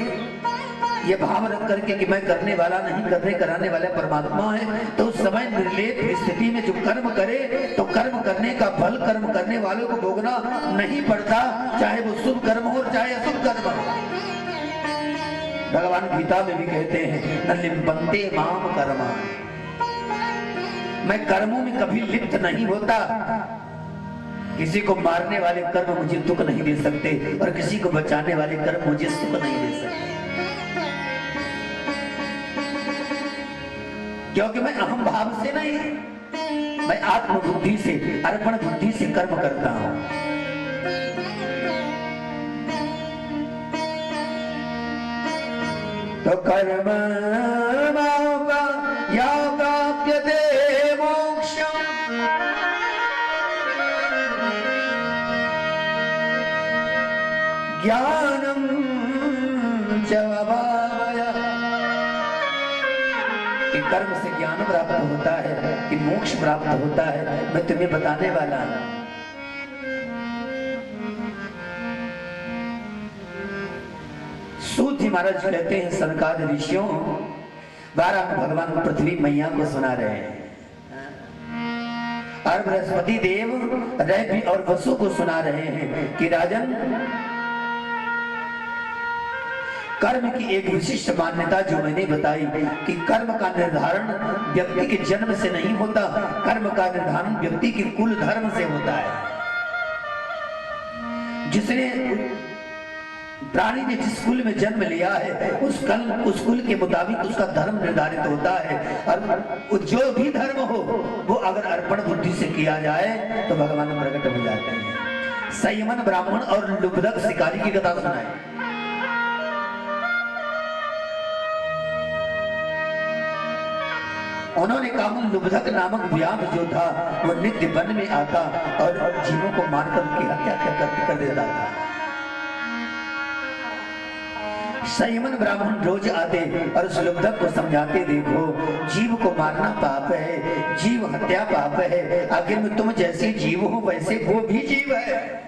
ये भाव रख करके कि मैं करने वाला नहीं, करने कराने वाला परमात्मा है, तो उस समय निर्लेप स्थिति में जो कर्म करे तो कर्म करने का फल कर्म करने वालों को भोगना नहीं पड़ता, चाहे वो शुभ कर्म हो और चाहे अशुभ कर्म हो। भगवान गीता में भी कहते हैं न लिप्यन्ते माम कर्मा, मैं कर्मों में कभी लिप्त नहीं होता। किसी को मारने वाले कर्म मुझे दुख नहीं दे सकते और किसी को बचाने वाले कर्म मुझे सुख नहीं दे सकते, क्योंकि मैं अहम भाव से नहीं, मैं आत्म बुद्धि से, अर्पण बुद्धि से कर्म करता हूं। तो कर्म या प्राप्यते मोक्षम ज्ञानम च अभावया, कि कर्म से ज्ञान प्राप्त होता है कि मोक्ष प्राप्त होता है, मैं तुम्हें बताने वाला हूं। सूत जी महाराज कहते हैं सनकाद ऋषियों 12 भगवान पृथ्वी मैया को सुना रहे हैं और बृहस्पति देव रवि और वसु को सुना रहे हैं कि राजन, कर्म की एक विशिष्ट मान्यता जो मैंने बताई कि कर्म का निर्धारण व्यक्ति के जन्म से नहीं होता, कर्म का निर्धारण व्यक्ति के कुल धर्म से होता है। जिसने प्राणी ने जिस कुल में जन्म लिया है उस कुल के मुताबिक उसका धर्म निर्धारित होता है, और जो भी धर्म हो वो अगर अर्पण बुद्धि से किया जाए तो भगवान प्रकट हो जाते हैं। संयमन ब्राह्मण और लुब्धक शिकारी की कथा सुनाए। उन्होंने कहा लुब्धक नामक व्याध जो था वो नित्य वन में आता और जीवों को मारकर उनकी हत्या कर देता था। संयमन ब्राह्मण रोज आते और उस लुब्धक को समझाते, देखो जीव को मारना पाप है, जीव हत्या पाप है, आखिर में तुम जैसे जीव हो वैसे वो भी जीव है।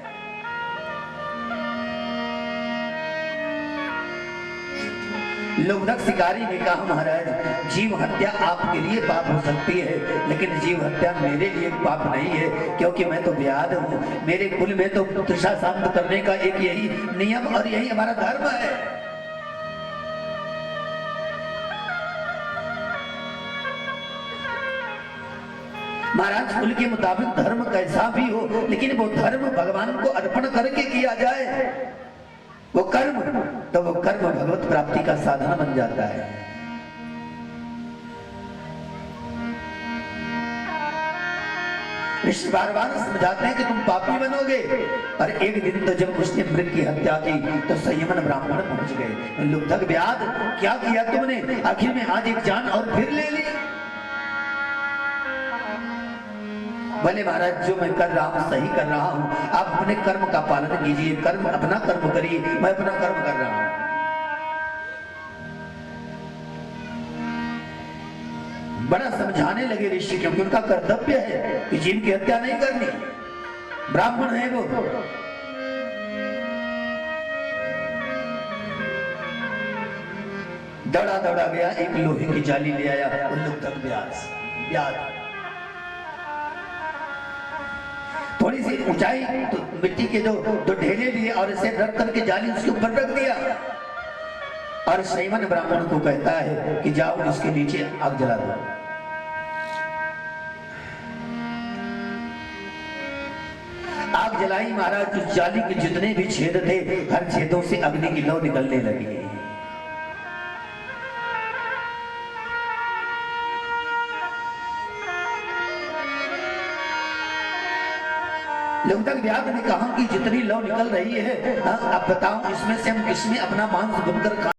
लुब्धक शिकारी ने कहा महाराज जीव हत्या आपके लिए पाप हो सकती है, लेकिन जीव हत्या मेरे लिए पाप नहीं है, क्योंकि मैं तो व्याध हूँ, मेरे कुल में तो तृषा शांत करने का एक यही नियम और यही हमारा धर्म है। महाराज कुल के मुताबिक धर्म कैसा भी हो, लेकिन वो धर्म भगवान को अर्पण करके किया जाए, वो कर्म तो वो कर्म भगवत प्राप्ति का साधन बन जाता है। ऋषि बार बार समझाते हैं कि तुम पापी बनोगे, और एक दिन तो जब उसने मृग की हत्या की तो संयमन ब्राह्मण पहुंच गए। लुब्धक व्याध क्या किया तुमने, आखिर में आज एक जान और फिर ले ली। भले महाराज जो मैं कर रहा हूं सही कर रहा हूं, आप अपने कर्म का पालन कीजिए, कर्म अपना कर्म करिए, मैं अपना कर्म कर रहा हूं। बड़ा समझाने लगे ऋषि, क्योंकि उनका कर्तव्य है कि जीव की हत्या नहीं करनी, ब्राह्मण है वो। दौड़ा दौड़ा गया, एक लोहे की जाली ले आया और लुब्धक व्याध थोड़ी सी ऊंचाई तो मिट्टी के दो ढेले लिए और इसे रख करके जाली उसके ऊपर रख दिया, और संयमन ब्राह्मण को कहता है कि जाओ इसके नीचे आग जला दो। आग जलाई महाराज, उस जाली के जितने भी छेद थे हर छेदों से अग्नि की लौ निकलने लगी। लुब्धक व्याध ने कहा कि जितनी लौ निकल रही है, अब बताओ इसमें से हम किसमें अपना मांस भुनकर